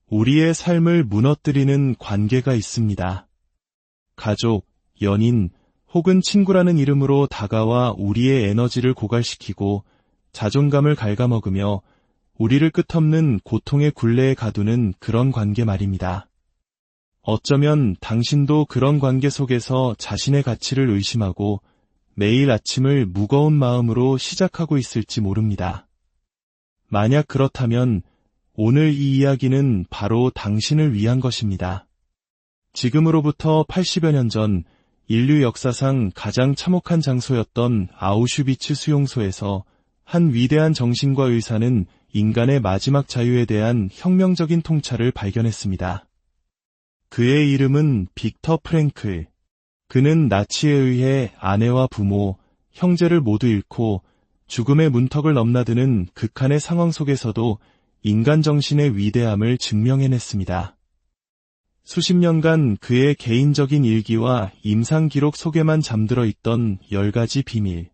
우리의 삶을 무너뜨리는 관계가 있습니다. 가족, 연인, 혹은 친구라는 이름으로 다가와 우리의 에너지를 고갈시키고 자존감을 갉아먹으며 우리를 끝없는 고통의 굴레에 가두는 그런 관계 말입니다. 어쩌면 당신도 그런 관계 속에서 자신의 가치를 의심하고 매일 아침을 무거운 마음으로 시작하고 있을지 모릅니다. 만약 그렇다면 오늘 이 이야기는 바로 당신을 위한 것입니다. 지금으로부터 80여 년 전 인류 역사상 가장 참혹한 장소였던 아우슈비츠 수용소에서 한 위대한 정신과 의사는 인간의 마지막 자유에 대한 혁명적인 통찰을 발견했습니다. 그의 이름은 빅터 프랭클. 그는 나치에 의해 아내와 부모, 형제를 모두 잃고 죽음의 문턱을 넘나드는 극한의 상황 속에서도 인간 정신의 위대함을 증명해냈습니다. 수십 년간 그의 개인적인 일기와 임상 기록 속에만 잠들어 있던 10가지 비밀.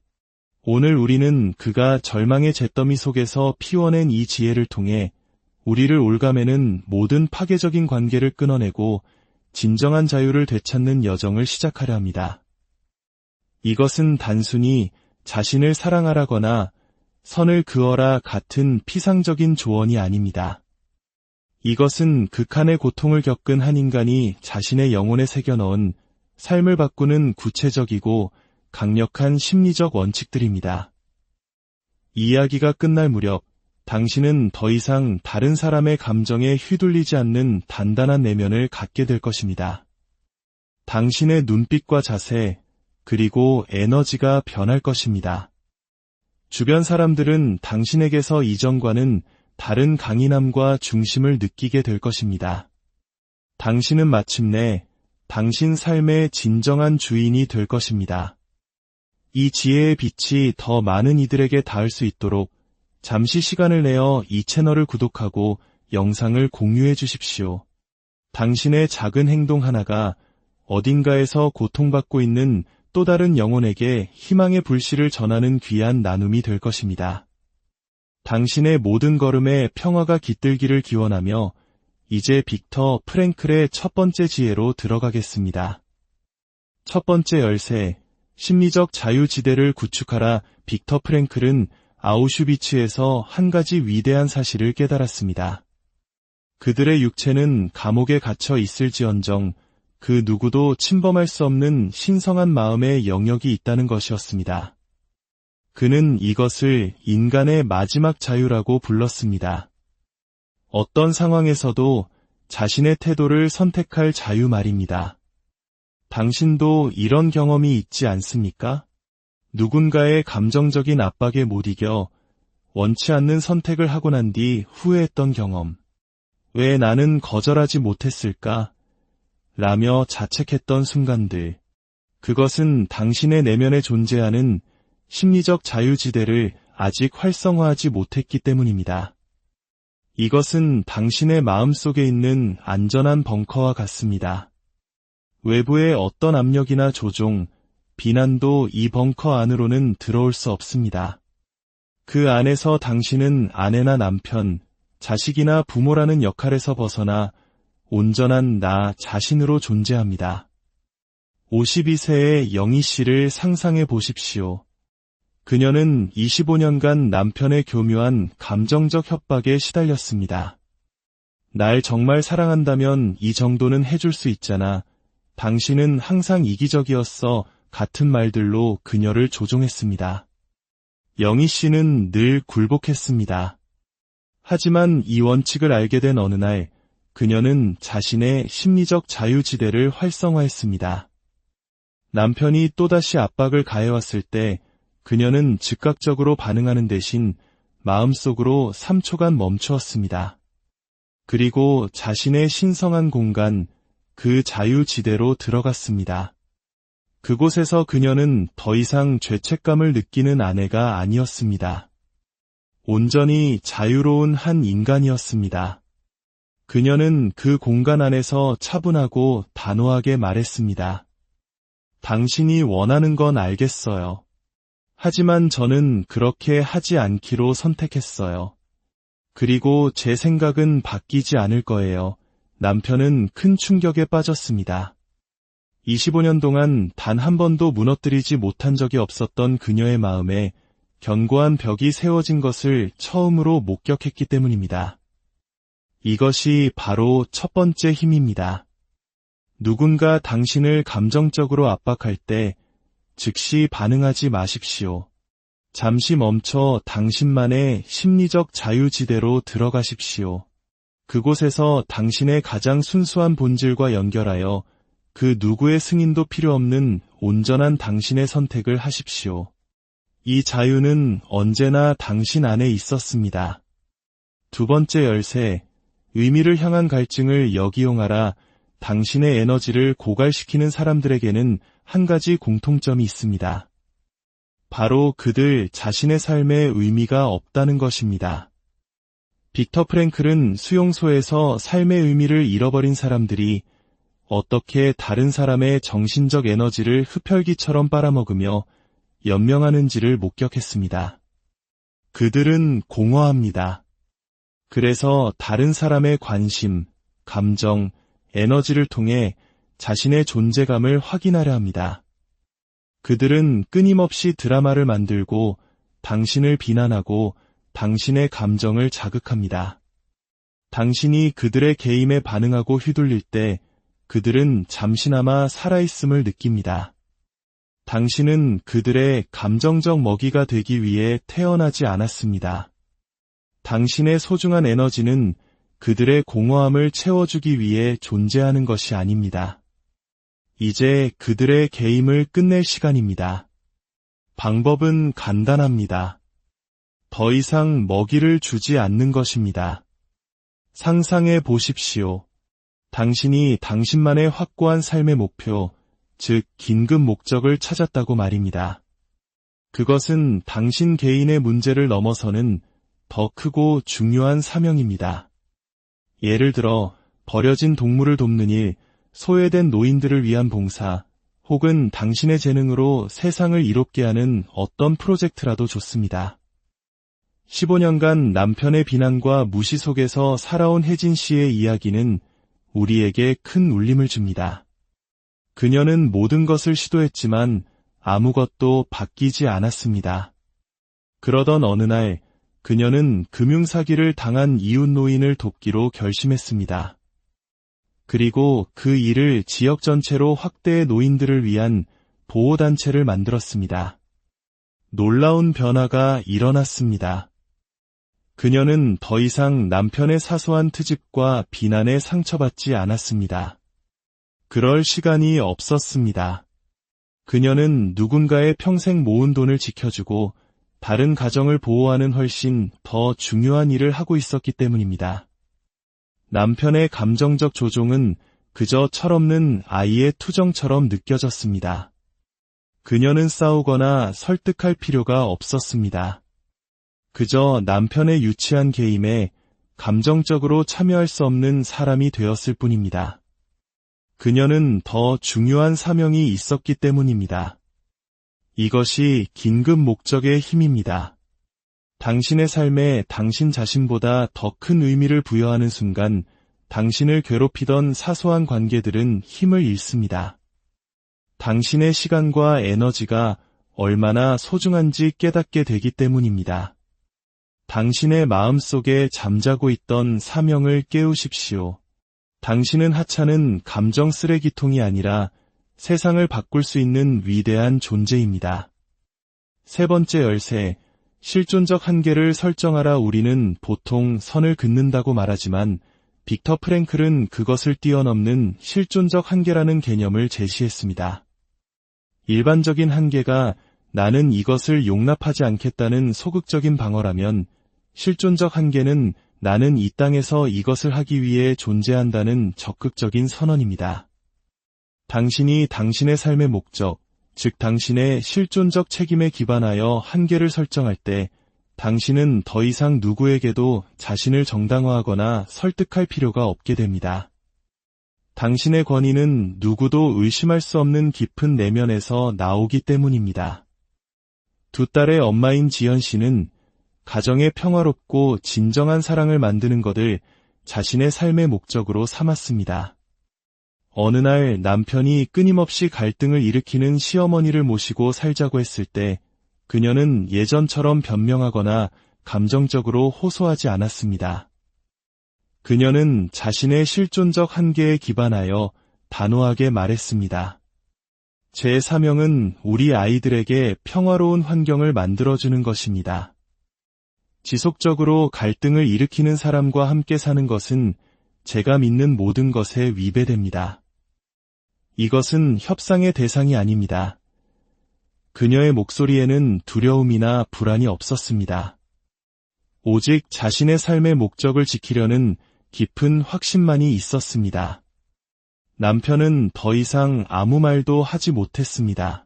오늘 우리는 그가 절망의 잿더미 속에서 피워낸 이 지혜를 통해 우리를 올가매는 모든 파괴적인 관계를 끊어내고 진정한 자유를 되찾는 여정을 시작하려 합니다. 이것은 단순히 자신을 사랑하라거나 선을 그어라 같은 피상적인 조언이 아닙니다. 이것은 극한의 고통을 겪은 한 인간이 자신의 영혼에 새겨넣은 삶을 바꾸는 구체적이고 강력한 심리적 원칙들입니다. 이야기가 끝날 무렵 당신은 더 이상 다른 사람의 감정에 휘둘리지 않는 단단한 내면을 갖게 될 것입니다. 당신의 눈빛과 자세, 그리고 에너지가 변할 것입니다. 주변 사람들은 당신에게서 이전과는 다른 강인함과 중심을 느끼게 될 것입니다. 당신은 마침내 당신 삶의 진정한 주인이 될 것입니다. 이 지혜의 빛이 더 많은 이들에게 닿을 수 있도록 잠시 시간을 내어 이 채널을 구독하고 영상을 공유해 주십시오. 당신의 작은 행동 하나가 어딘가에서 고통받고 있는 또 다른 영혼에게 희망의 불씨를 전하는 귀한 나눔이 될 것입니다. 당신의 모든 걸음에 평화가 깃들기를 기원하며 이제 빅터 프랭클의 첫 번째 지혜로 들어가겠습니다. 첫 번째 열쇠, 심리적 자유지대를 구축하라. 빅터 프랭클은 아우슈비츠에서 한 가지 위대한 사실을 깨달았습니다. 그들의 육체는 감옥에 갇혀 있을지언정 그 누구도 침범할 수 없는 신성한 마음의 영역이 있다는 것이었습니다. 그는 이것을 인간의 마지막 자유라고 불렀습니다. 어떤 상황에서도 자신의 태도를 선택할 자유 말입니다. 당신도 이런 경험이 있지 않습니까? 누군가의 감정적인 압박에 못 이겨 원치 않는 선택을 하고 난 뒤 후회했던 경험. 왜 나는 거절하지 못했을까? 라며 자책했던 순간들. 그것은 당신의 내면에 존재하는 심리적 자유지대를 아직 활성화하지 못했기 때문입니다. 이것은 당신의 마음속에 있는 안전한 벙커와 같습니다. 외부의 어떤 압력이나 조종, 비난도 이 벙커 안으로는 들어올 수 없습니다. 그 안에서 당신은 아내나 남편, 자식이나 부모라는 역할에서 벗어나 온전한 나 자신으로 존재합니다. 52세의 영희 씨를 상상해 보십시오. 그녀는 25년간 남편의 교묘한 감정적 협박에 시달렸습니다. 날 정말 사랑한다면 이 정도는 해줄 수 있잖아. 당신은 항상 이기적이었어. 같은 말들로 그녀를 조종했습니다. 영희 씨는 늘 굴복했습니다. 하지만 이 원칙을 알게 된 어느 날, 그녀는 자신의 심리적 자유지대를 활성화했습니다. 남편이 또다시 압박을 가해왔을 때 그녀는 즉각적으로 반응하는 대신 마음속으로 3초간 멈추었습니다. 그리고 자신의 신성한 공간, 그 자유지대로 들어갔습니다. 그곳에서 그녀는 더 이상 죄책감을 느끼는 아내가 아니었습니다. 온전히 자유로운 한 인간이었습니다. 그녀는 그 공간 안에서 차분하고 단호하게 말했습니다. 당신이 원하는 건 알겠어요. 하지만 저는 그렇게 하지 않기로 선택했어요. 그리고 제 생각은 바뀌지 않을 거예요. 남편은 큰 충격에 빠졌습니다. 25년 동안 단 한 번도 무너뜨리지 못한 적이 없었던 그녀의 마음에 견고한 벽이 세워진 것을 처음으로 목격했기 때문입니다. 이것이 바로 첫 번째 힘입니다. 누군가 당신을 감정적으로 압박할 때 즉시 반응하지 마십시오. 잠시 멈춰 당신만의 심리적 자유지대로 들어가십시오. 그곳에서 당신의 가장 순수한 본질과 연결하여 그 누구의 승인도 필요 없는 온전한 당신의 선택을 하십시오. 이 자유는 언제나 당신 안에 있었습니다. 두 번째 열쇠, 의미를 향한 갈증을 역이용하라. 당신의 에너지를 고갈시키는 사람들에게는 한 가지 공통점이 있습니다. 바로 그들 자신의 삶에 의미가 없다는 것입니다. 빅터 프랭클은 수용소에서 삶의 의미를 잃어버린 사람들이 어떻게 다른 사람의 정신적 에너지를 흡혈귀처럼 빨아먹으며 연명하는지를 목격했습니다. 그들은 공허합니다. 그래서 다른 사람의 관심, 감정, 에너지를 통해 자신의 존재감을 확인하려 합니다. 그들은 끊임없이 드라마를 만들고 당신을 비난하고 당신의 감정을 자극합니다. 당신이 그들의 게임에 반응하고 휘둘릴 때 그들은 잠시나마 살아있음을 느낍니다. 당신은 그들의 감정적 먹이가 되기 위해 태어나지 않았습니다. 당신의 소중한 에너지는 그들의 공허함을 채워주기 위해 존재하는 것이 아닙니다. 이제 그들의 게임을 끝낼 시간입니다. 방법은 간단합니다. 더 이상 먹이를 주지 않는 것입니다. 상상해 보십시오. 당신이 당신만의 확고한 삶의 목표, 즉 긴급 목적을 찾았다고 말입니다. 그것은 당신 개인의 문제를 넘어서는 더 크고 중요한 사명입니다. 예를 들어 버려진 동물을 돕는 일, 소외된 노인들을 위한 봉사, 혹은 당신의 재능으로 세상을 이롭게 하는 어떤 프로젝트라도 좋습니다. 15년간 남편의 비난과 무시 속에서 살아온 혜진 씨의 이야기는 우리에게 큰 울림을 줍니다. 그녀는 모든 것을 시도했지만 아무것도 바뀌지 않았습니다. 그러던 어느 날 그녀는 금융사기를 당한 이웃 노인을 돕기로 결심했습니다. 그리고 그 일을 지역 전체로 확대해 노인들을 위한 보호단체를 만들었습니다. 놀라운 변화가 일어났습니다. 그녀는 더 이상 남편의 사소한 트집과 비난에 상처받지 않았습니다. 그럴 시간이 없었습니다. 그녀는 누군가의 평생 모은 돈을 지켜주고 다른 가정을 보호하는 훨씬 더 중요한 일을 하고 있었기 때문입니다. 남편의 감정적 조종은 그저 철없는 아이의 투정처럼 느껴졌습니다. 그녀는 싸우거나 설득할 필요가 없었습니다. 그저 남편의 유치한 게임에 감정적으로 참여할 수 없는 사람이 되었을 뿐입니다. 그녀는 더 중요한 사명이 있었기 때문입니다. 이것이 긴급 목적의 힘입니다. 당신의 삶에 당신 자신보다 더 큰 의미를 부여하는 순간 당신을 괴롭히던 사소한 관계들은 힘을 잃습니다. 당신의 시간과 에너지가 얼마나 소중한지 깨닫게 되기 때문입니다. 당신의 마음속에 잠자고 있던 사명을 깨우십시오. 당신은 하찮은 감정 쓰레기통이 아니라 세상을 바꿀 수 있는 위대한 존재입니다. 세 번째 열쇠, 실존적 한계를 설정하라. 우리는 보통 선을 긋는다고 말하지만 빅터 프랭클은 그것을 뛰어넘는 실존적 한계라는 개념을 제시했습니다. 일반적인 한계가 나는 이것을 용납하지 않겠다는 소극적인 방어라면 실존적 한계는 나는 이 땅에서 이것을 하기 위해 존재한다는 적극적인 선언입니다. 당신이 당신의 삶의 목적, 즉 당신의 실존적 책임에 기반하여 한계를 설정할 때 당신은 더 이상 누구에게도 자신을 정당화하거나 설득할 필요가 없게 됩니다. 당신의 권위는 누구도 의심할 수 없는 깊은 내면에서 나오기 때문입니다. 두 딸의 엄마인 지연 씨는 가정에 평화롭고 진정한 사랑을 만드는 것을 자신의 삶의 목적으로 삼았습니다. 어느 날 남편이 끊임없이 갈등을 일으키는 시어머니를 모시고 살자고 했을 때 그녀는 예전처럼 변명하거나 감정적으로 호소하지 않았습니다. 그녀는 자신의 실존적 한계에 기반하여 단호하게 말했습니다. 제 사명은 우리 아이들에게 평화로운 환경을 만들어주는 것입니다. 지속적으로 갈등을 일으키는 사람과 함께 사는 것은 제가 믿는 모든 것에 위배됩니다. 이것은 협상의 대상이 아닙니다. 그녀의 목소리에는 두려움이나 불안이 없었습니다. 오직 자신의 삶의 목적을 지키려는 깊은 확신만이 있었습니다. 남편은 더 이상 아무 말도 하지 못했습니다.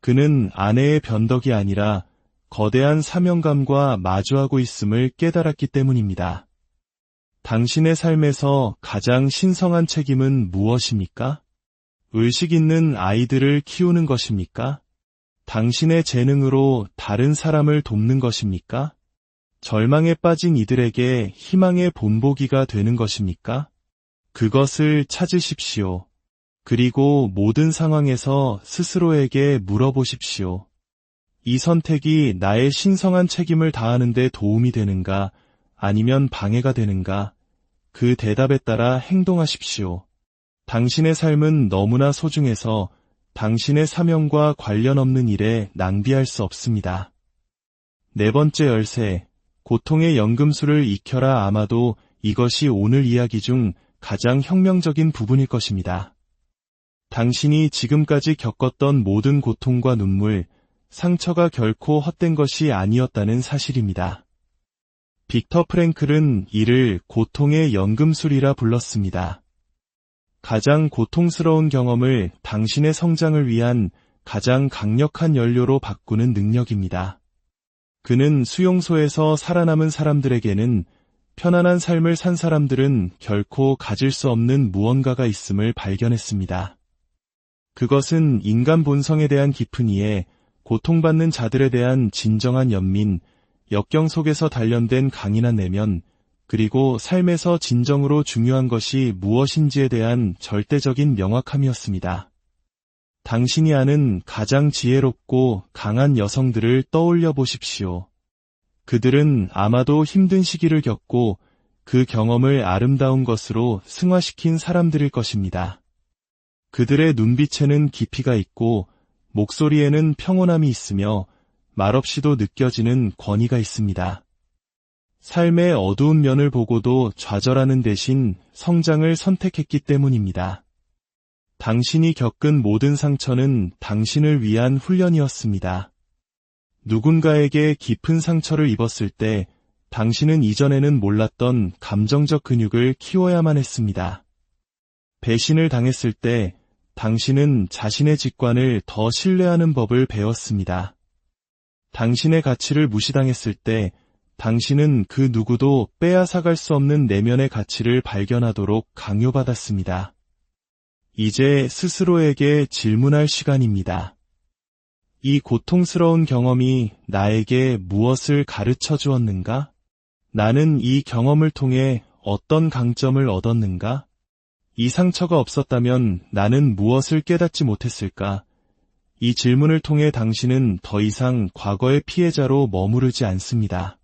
그는 아내의 변덕이 아니라 거대한 사명감과 마주하고 있음을 깨달았기 때문입니다. 당신의 삶에서 가장 신성한 책임은 무엇입니까? 의식 있는 아이들을 키우는 것입니까? 당신의 재능으로 다른 사람을 돕는 것입니까? 절망에 빠진 이들에게 희망의 본보기가 되는 것입니까? 그것을 찾으십시오. 그리고 모든 상황에서 스스로에게 물어보십시오. 이 선택이 나의 신성한 책임을 다하는 데 도움이 되는가, 아니면 방해가 되는가? 그 대답에 따라 행동하십시오. 당신의 삶은 너무나 소중해서 당신의 사명과 관련 없는 일에 낭비할 수 없습니다. 네 번째 열쇠, 고통의 연금술을 익혀라. 아마도 이것이 오늘 이야기 중 가장 혁명적인 부분일 것입니다. 당신이 지금까지 겪었던 모든 고통과 눈물, 상처가 결코 헛된 것이 아니었다는 사실입니다. 빅터 프랭클은 이를 고통의 연금술이라 불렀습니다. 가장 고통스러운 경험을 당신의 성장을 위한 가장 강력한 연료로 바꾸는 능력입니다. 그는 수용소에서 살아남은 사람들에게는 편안한 삶을 산 사람들은 결코 가질 수 없는 무언가가 있음을 발견했습니다. 그것은 인간 본성에 대한 깊은 이해, 고통받는 자들에 대한 진정한 연민, 역경 속에서 단련된 강인한 내면, 그리고 삶에서 진정으로 중요한 것이 무엇인지에 대한 절대적인 명확함이었습니다. 당신이 아는 가장 지혜롭고 강한 여성들을 떠올려 보십시오. 그들은 아마도 힘든 시기를 겪고 그 경험을 아름다운 것으로 승화시킨 사람들일 것입니다. 그들의 눈빛에는 깊이가 있고 목소리에는 평온함이 있으며 말없이도 느껴지는 권위가 있습니다. 삶의 어두운 면을 보고도 좌절하는 대신 성장을 선택했기 때문입니다. 당신이 겪은 모든 상처는 당신을 위한 훈련이었습니다. 누군가에게 깊은 상처를 입었을 때 당신은 이전에는 몰랐던 감정적 근육을 키워야만 했습니다. 배신을 당했을 때 당신은 자신의 직관을 더 신뢰하는 법을 배웠습니다. 당신의 가치를 무시당했을 때 당신은 그 누구도 빼앗아갈 수 없는 내면의 가치를 발견하도록 강요받았습니다. 이제 스스로에게 질문할 시간입니다. 이 고통스러운 경험이 나에게 무엇을 가르쳐 주었는가? 나는 이 경험을 통해 어떤 강점을 얻었는가? 이 상처가 없었다면 나는 무엇을 깨닫지 못했을까? 이 질문을 통해 당신은 더 이상 과거의 피해자로 머무르지 않습니다.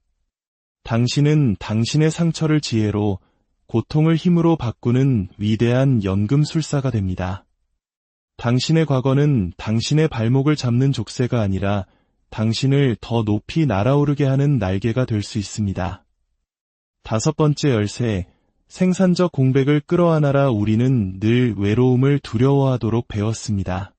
당신은 당신의 상처를 지혜로, 고통을 힘으로 바꾸는 위대한 연금술사가 됩니다. 당신의 과거는 당신의 발목을 잡는 족쇄가 아니라 당신을 더 높이 날아오르게 하는 날개가 될 수 있습니다. 다섯 번째 열쇠, 생산적 공백을 끌어안아라. 우리는 늘 외로움을 두려워하도록 배웠습니다.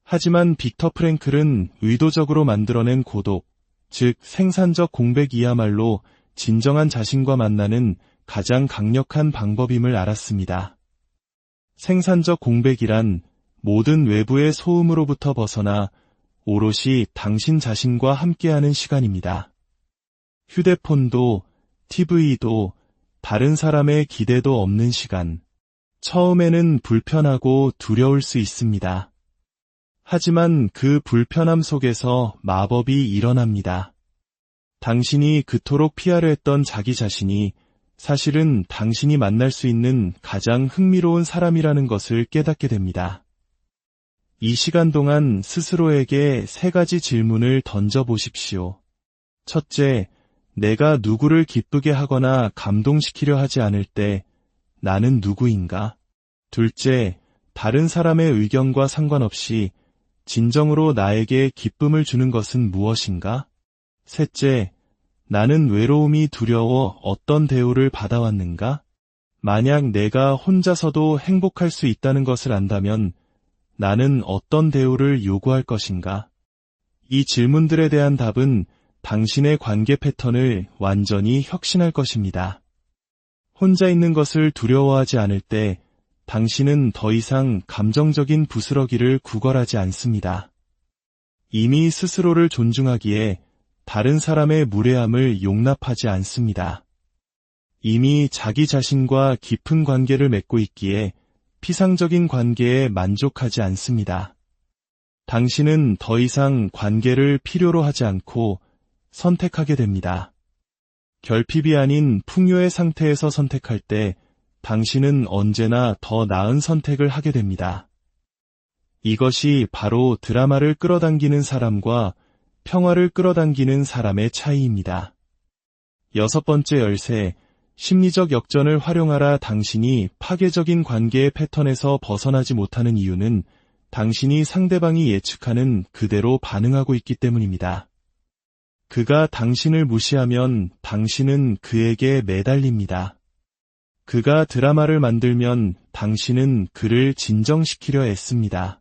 하지만 빅터 프랭클은 의도적으로 만들어낸 고독, 즉 생산적 공백이야말로 진정한 자신과 만나는 가장 강력한 방법임을 알았습니다. 생산적 공백이란 모든 외부의 소음으로부터 벗어나 오롯이 당신 자신과 함께하는 시간입니다. 휴대폰도, TV도, 다른 사람의 기대도 없는 시간. 처음에는 불편하고 두려울 수 있습니다. 하지만 그 불편함 속에서 마법이 일어납니다. 당신이 그토록 피하려 했던 자기 자신이 사실은 당신이 만날 수 있는 가장 흥미로운 사람이라는 것을 깨닫게 됩니다. 이 시간 동안 스스로에게 3가지 질문을 던져보십시오. 첫째, 내가 누구를 기쁘게 하거나 감동시키려 하지 않을 때 나는 누구인가? 둘째, 다른 사람의 의견과 상관없이 진정으로 나에게 기쁨을 주는 것은 무엇인가? 셋째, 나는 외로움이 두려워 어떤 대우를 받아왔는가? 만약 내가 혼자서도 행복할 수 있다는 것을 안다면 나는 어떤 대우를 요구할 것인가? 이 질문들에 대한 답은 당신의 관계 패턴을 완전히 혁신할 것입니다. 혼자 있는 것을 두려워하지 않을 때 당신은 더 이상 감정적인 부스러기를 구걸하지 않습니다. 이미 스스로를 존중하기에 다른 사람의 무례함을 용납하지 않습니다. 이미 자기 자신과 깊은 관계를 맺고 있기에 피상적인 관계에 만족하지 않습니다. 당신은 더 이상 관계를 필요로 하지 않고 선택하게 됩니다. 결핍이 아닌 풍요의 상태에서 선택할 때 당신은 언제나 더 나은 선택을 하게 됩니다. 이것이 바로 드라마를 끌어당기는 사람과 평화를 끌어당기는 사람의 차이입니다. 6번째 열쇠, 심리적 역전을 활용하라. 당신이 파괴적인 관계의 패턴에서 벗어나지 못하는 이유는 당신이 상대방이 예측하는 그대로 반응하고 있기 때문입니다. 그가 당신을 무시하면 당신은 그에게 매달립니다. 그가 드라마를 만들면 당신은 그를 진정시키려 애씁니다.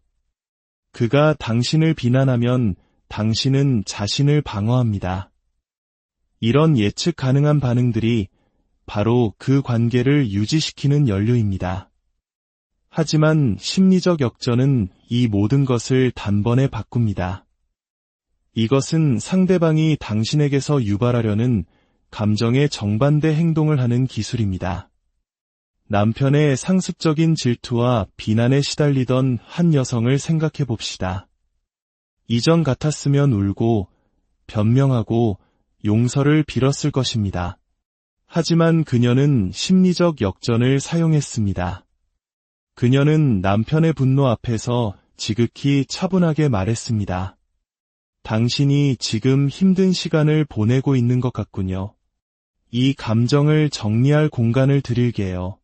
그가 당신을 비난하면 당신은 자신을 방어합니다. 이런 예측 가능한 반응들이 바로 그 관계를 유지시키는 연료입니다. 하지만 심리적 역전은 이 모든 것을 단번에 바꿉니다. 이것은 상대방이 당신에게서 유발하려는 감정의 정반대 행동을 하는 기술입니다. 남편의 상습적인 질투와 비난에 시달리던 한 여성을 생각해 봅시다. 이전 같았으면 울고 변명하고 용서를 빌었을 것입니다. 하지만 그녀는 심리적 역전을 사용했습니다. 그녀는 남편의 분노 앞에서 지극히 차분하게 말했습니다. 당신이 지금 힘든 시간을 보내고 있는 것 같군요. 이 감정을 정리할 공간을 드릴게요.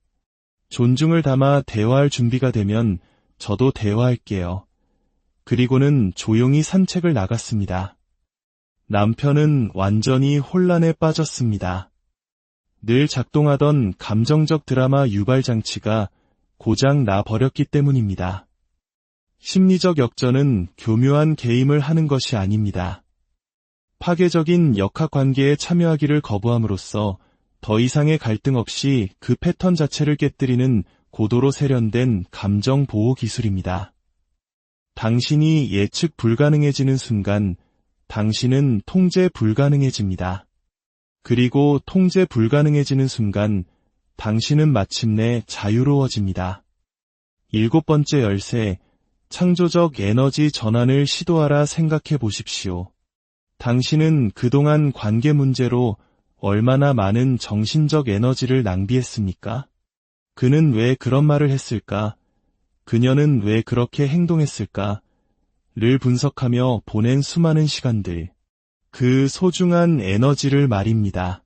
존중을 담아 대화할 준비가 되면 저도 대화할게요. 그리고는 조용히 산책을 나갔습니다. 남편은 완전히 혼란에 빠졌습니다. 늘 작동하던 감정적 드라마 유발 장치가 고장 나 버렸기 때문입니다. 심리적 역전은 교묘한 게임을 하는 것이 아닙니다. 파괴적인 역학관계에 참여하기를 거부함으로써 더 이상의 갈등 없이 그 패턴 자체를 깨뜨리는 고도로 세련된 감정 보호 기술입니다. 당신이 예측 불가능해지는 순간 당신은 통제 불가능해집니다. 그리고 통제 불가능해지는 순간 당신은 마침내 자유로워집니다. 7번째 열쇠, 창조적 에너지 전환을 시도하라. 생각해 보십시오. 당신은 그동안 관계 문제로 얼마나 많은 정신적 에너지를 낭비했습니까? 그는 왜 그런 말을 했을까? 그녀는 왜 그렇게 행동했을까? 를 분석하며 보낸 수많은 시간들. 그 소중한 에너지를 말입니다.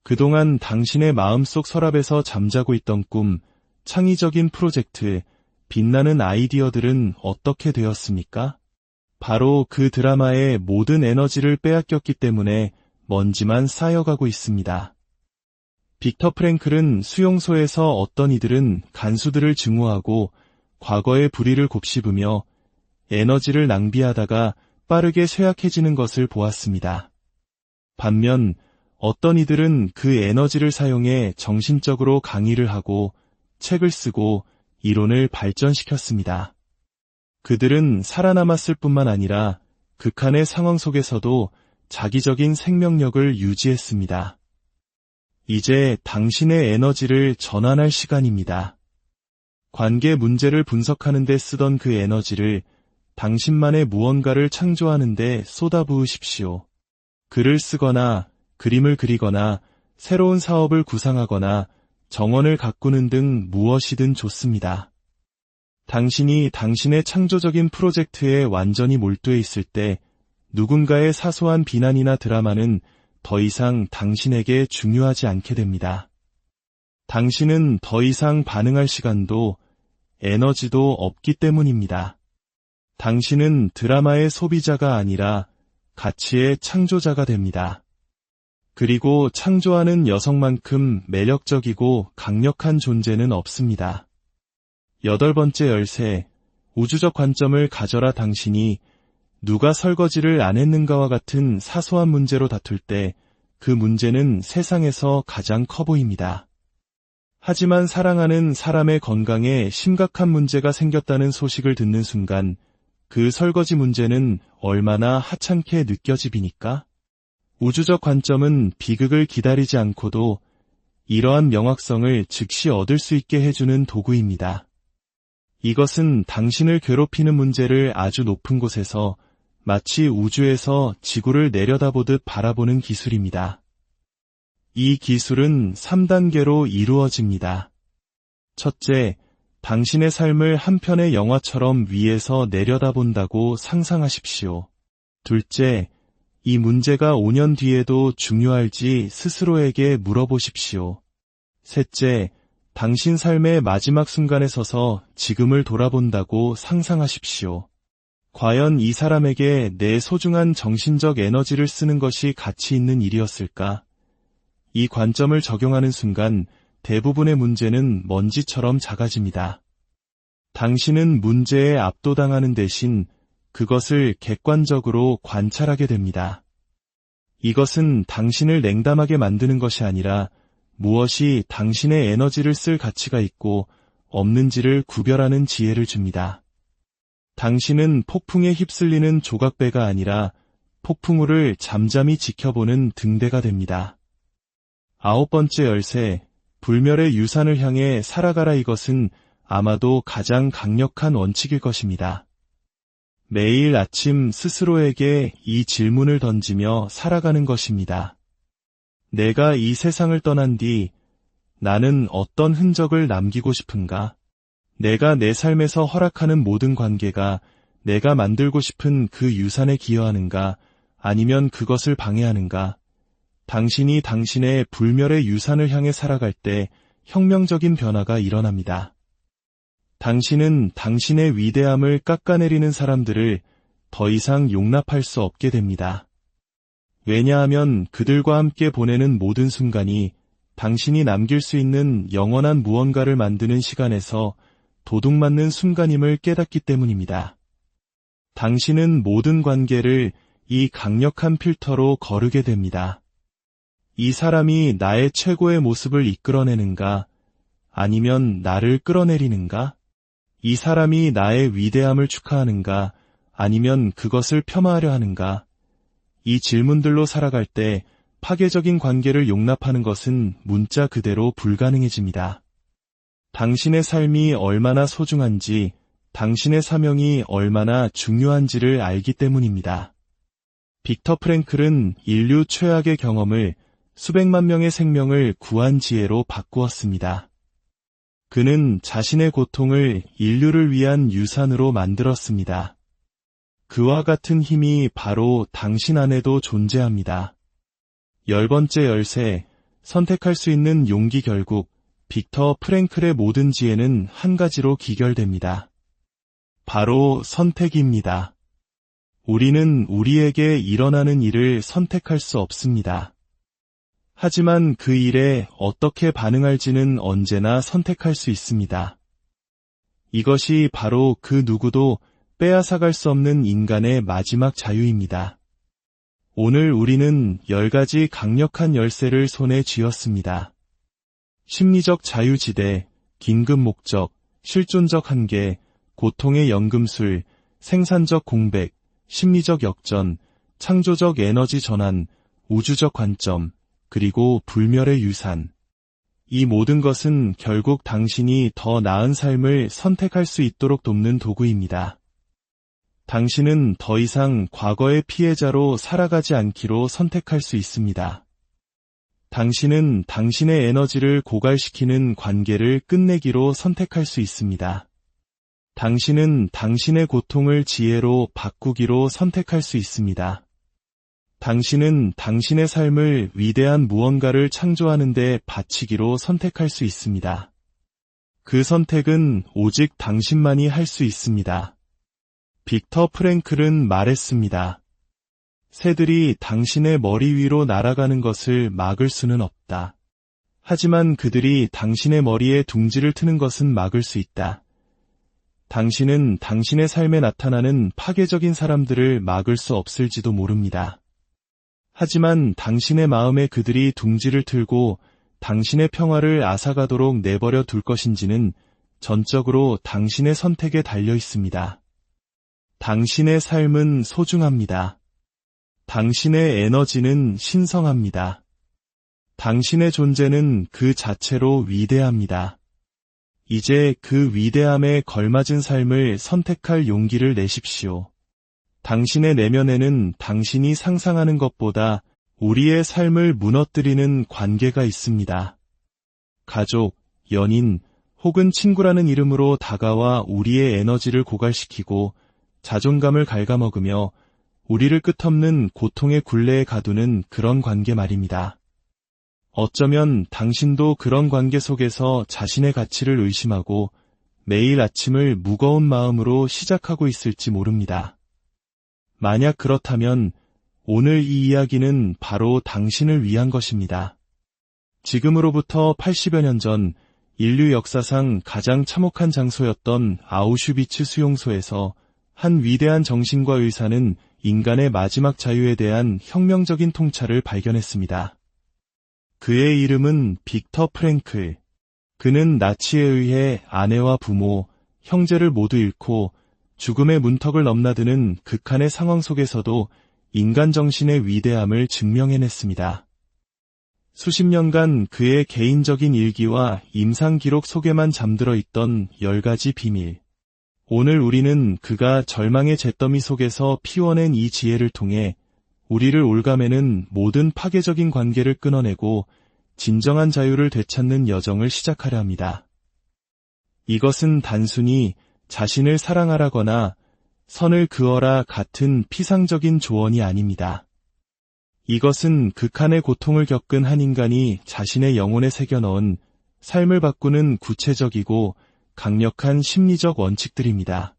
그동안 당신의 마음속 서랍에서 잠자고 있던 꿈, 창의적인 프로젝트, 빛나는 아이디어들은 어떻게 되었습니까? 바로 그 드라마의 모든 에너지를 빼앗겼기 때문에 먼지만 쌓여가고 있습니다. 빅터 프랭클은 수용소에서 어떤 이들은 간수들을 증오하고 과거의 불의를 곱씹으며 에너지를 낭비하다가 빠르게 쇠약해지는 것을 보았습니다. 반면 어떤 이들은 그 에너지를 사용해 정신적으로 강의를 하고 책을 쓰고 이론을 발전시켰습니다. 그들은 살아남았을 뿐만 아니라 극한의 상황 속에서도 자기적인 생명력을 유지했습니다. 이제 당신의 에너지를 전환할 시간입니다. 관계 문제를 분석하는 데 쓰던 그 에너지를 당신만의 무언가를 창조하는 데 쏟아부으십시오. 글을 쓰거나 그림을 그리거나 새로운 사업을 구상하거나 정원을 가꾸는 등 무엇이든 좋습니다. 당신이 당신의 창조적인 프로젝트에 완전히 몰두해 있을 때 누군가의 사소한 비난이나 드라마는 더 이상 당신에게 중요하지 않게 됩니다. 당신은 더 이상 반응할 시간도 에너지도 없기 때문입니다. 당신은 드라마의 소비자가 아니라 가치의 창조자가 됩니다. 그리고 창조하는 여성만큼 매력적이고 강력한 존재는 없습니다. 8번째 열쇠, 우주적 관점을 가져라. 당신이 누가 설거지를 안 했는가와 같은 사소한 문제로 다툴 때 그 문제는 세상에서 가장 커 보입니다. 하지만 사랑하는 사람의 건강에 심각한 문제가 생겼다는 소식을 듣는 순간 그 설거지 문제는 얼마나 하찮게 느껴집니까? 우주적 관점은 비극을 기다리지 않고도 이러한 명확성을 즉시 얻을 수 있게 해주는 도구입니다. 이것은 당신을 괴롭히는 문제를 아주 높은 곳에서 마치 우주에서 지구를 내려다보듯 바라보는 기술입니다. 이 기술은 3단계로 이루어집니다. 첫째, 당신의 삶을 한 편의 영화처럼 위에서 내려다본다고 상상하십시오. 둘째, 이 문제가 5년 뒤에도 중요할지 스스로에게 물어보십시오. 셋째, 당신 삶의 마지막 순간에 서서 지금을 돌아본다고 상상하십시오. 과연 이 사람에게 내 소중한 정신적 에너지를 쓰는 것이 가치 있는 일이었을까? 이 관점을 적용하는 순간 대부분의 문제는 먼지처럼 작아집니다. 당신은 문제에 압도당하는 대신 그것을 객관적으로 관찰하게 됩니다. 이것은 당신을 냉담하게 만드는 것이 아니라 무엇이 당신의 에너지를 쓸 가치가 있고 없는지를 구별하는 지혜를 줍니다. 당신은 폭풍에 휩쓸리는 조각배가 아니라 폭풍우를 잠잠히 지켜보는 등대가 됩니다. 9번째 열쇠, 불멸의 유산을 향해 살아가라. 이것은 아마도 가장 강력한 원칙일 것입니다. 매일 아침 스스로에게 이 질문을 던지며 살아가는 것입니다. 내가 이 세상을 떠난 뒤 나는 어떤 흔적을 남기고 싶은가? 내가 내 삶에서 허락하는 모든 관계가 내가 만들고 싶은 그 유산에 기여하는가? 아니면 그것을 방해하는가? 당신이 당신의 불멸의 유산을 향해 살아갈 때 혁명적인 변화가 일어납니다. 당신은 당신의 위대함을 깎아내리는 사람들을 더 이상 용납할 수 없게 됩니다. 왜냐하면 그들과 함께 보내는 모든 순간이 당신이 남길 수 있는 영원한 무언가를 만드는 시간에서 도둑맞는 순간임을 깨닫기 때문입니다. 당신은 모든 관계를 이 강력한 필터로 거르게 됩니다. 이 사람이 나의 최고의 모습을 이끌어내는가? 아니면 나를 끌어내리는가? 이 사람이 나의 위대함을 축하하는가? 아니면 그것을 폄하하려 하는가? 이 질문들로 살아갈 때 파괴적인 관계를 용납하는 것은 문자 그대로 불가능해집니다. 당신의 삶이 얼마나 소중한지, 당신의 사명이 얼마나 중요한지를 알기 때문입니다. 빅터 프랭클은 인류 최악의 경험을 수백만 명의 생명을 구한 지혜로 바꾸었습니다. 그는 자신의 고통을 인류를 위한 유산으로 만들었습니다. 그와 같은 힘이 바로 당신 안에도 존재합니다. 10번째 열쇠, 선택할 수 있는 용기. 결국 빅터 프랭클의 모든 지혜는 한 가지로 기결됩니다. 바로 선택입니다. 우리는 우리에게 일어나는 일을 선택할 수 없습니다. 하지만 그 일에 어떻게 반응할지는 언제나 선택할 수 있습니다. 이것이 바로 그 누구도 빼앗아갈 수 없는 인간의 마지막 자유입니다. 오늘 우리는 10가지 강력한 열쇠를 손에 쥐었습니다. 심리적 자유지대, 긴급 목적, 실존적 한계, 고통의 연금술, 생산적 공백, 심리적 역전, 창조적 에너지 전환, 우주적 관점, 그리고 불멸의 유산. 이 모든 것은 결국 당신이 더 나은 삶을 선택할 수 있도록 돕는 도구입니다. 당신은 더 이상 과거의 피해자로 살아가지 않기로 선택할 수 있습니다. 당신은 당신의 에너지를 고갈시키는 관계를 끝내기로 선택할 수 있습니다. 당신은 당신의 고통을 지혜로 바꾸기로 선택할 수 있습니다. 당신은 당신의 삶을 위대한 무언가를 창조하는 데 바치기로 선택할 수 있습니다. 그 선택은 오직 당신만이 할 수 있습니다. 빅터 프랭클은 말했습니다. 새들이 당신의 머리 위로 날아가는 것을 막을 수는 없다. 하지만 그들이 당신의 머리에 둥지를 트는 것은 막을 수 있다. 당신은 당신의 삶에 나타나는 파괴적인 사람들을 막을 수 없을지도 모릅니다. 하지만 당신의 마음에 그들이 둥지를 틀고 당신의 평화를 앗아가도록 내버려 둘 것인지는 전적으로 당신의 선택에 달려 있습니다. 당신의 삶은 소중합니다. 당신의 에너지는 신성합니다. 당신의 존재는 그 자체로 위대합니다. 이제 그 위대함에 걸맞은 삶을 선택할 용기를 내십시오. 당신의 내면에는 당신이 상상하는 것보다 우리의 삶을 무너뜨리는 관계가 있습니다. 가족, 연인, 혹은 친구라는 이름으로 다가와 우리의 에너지를 고갈시키고 자존감을 갉아먹으며 우리를 끝없는 고통의 굴레에 가두는 그런 관계 말입니다. 어쩌면 당신도 그런 관계 속에서 자신의 가치를 의심하고 매일 아침을 무거운 마음으로 시작하고 있을지 모릅니다. 만약 그렇다면 오늘 이 이야기는 바로 당신을 위한 것입니다. 지금으로부터 80여 년 전 인류 역사상 가장 참혹한 장소였던 아우슈비츠 수용소에서 한 위대한 정신과 의사는 인간의 마지막 자유에 대한 혁명적인 통찰을 발견했습니다. 그의 이름은 빅터 프랭클. 그는 나치에 의해 아내와 부모, 형제를 모두 잃고 죽음의 문턱을 넘나드는 극한의 상황 속에서도 인간 정신의 위대함을 증명해냈습니다. 수십 년간 그의 개인적인 일기와 임상 기록 속에만 잠들어 있던 10가지 비밀. 오늘 우리는 그가 절망의 잿더미 속에서 피워낸 이 지혜를 통해 우리를 올가매는 모든 파괴적인 관계를 끊어내고 진정한 자유를 되찾는 여정을 시작하려 합니다. 이것은 단순히 자신을 사랑하라거나 선을 그어라 같은 피상적인 조언이 아닙니다. 이것은 극한의 고통을 겪은 한 인간이 자신의 영혼에 새겨넣은 삶을 바꾸는 구체적이고 강력한 심리적 원칙들입니다.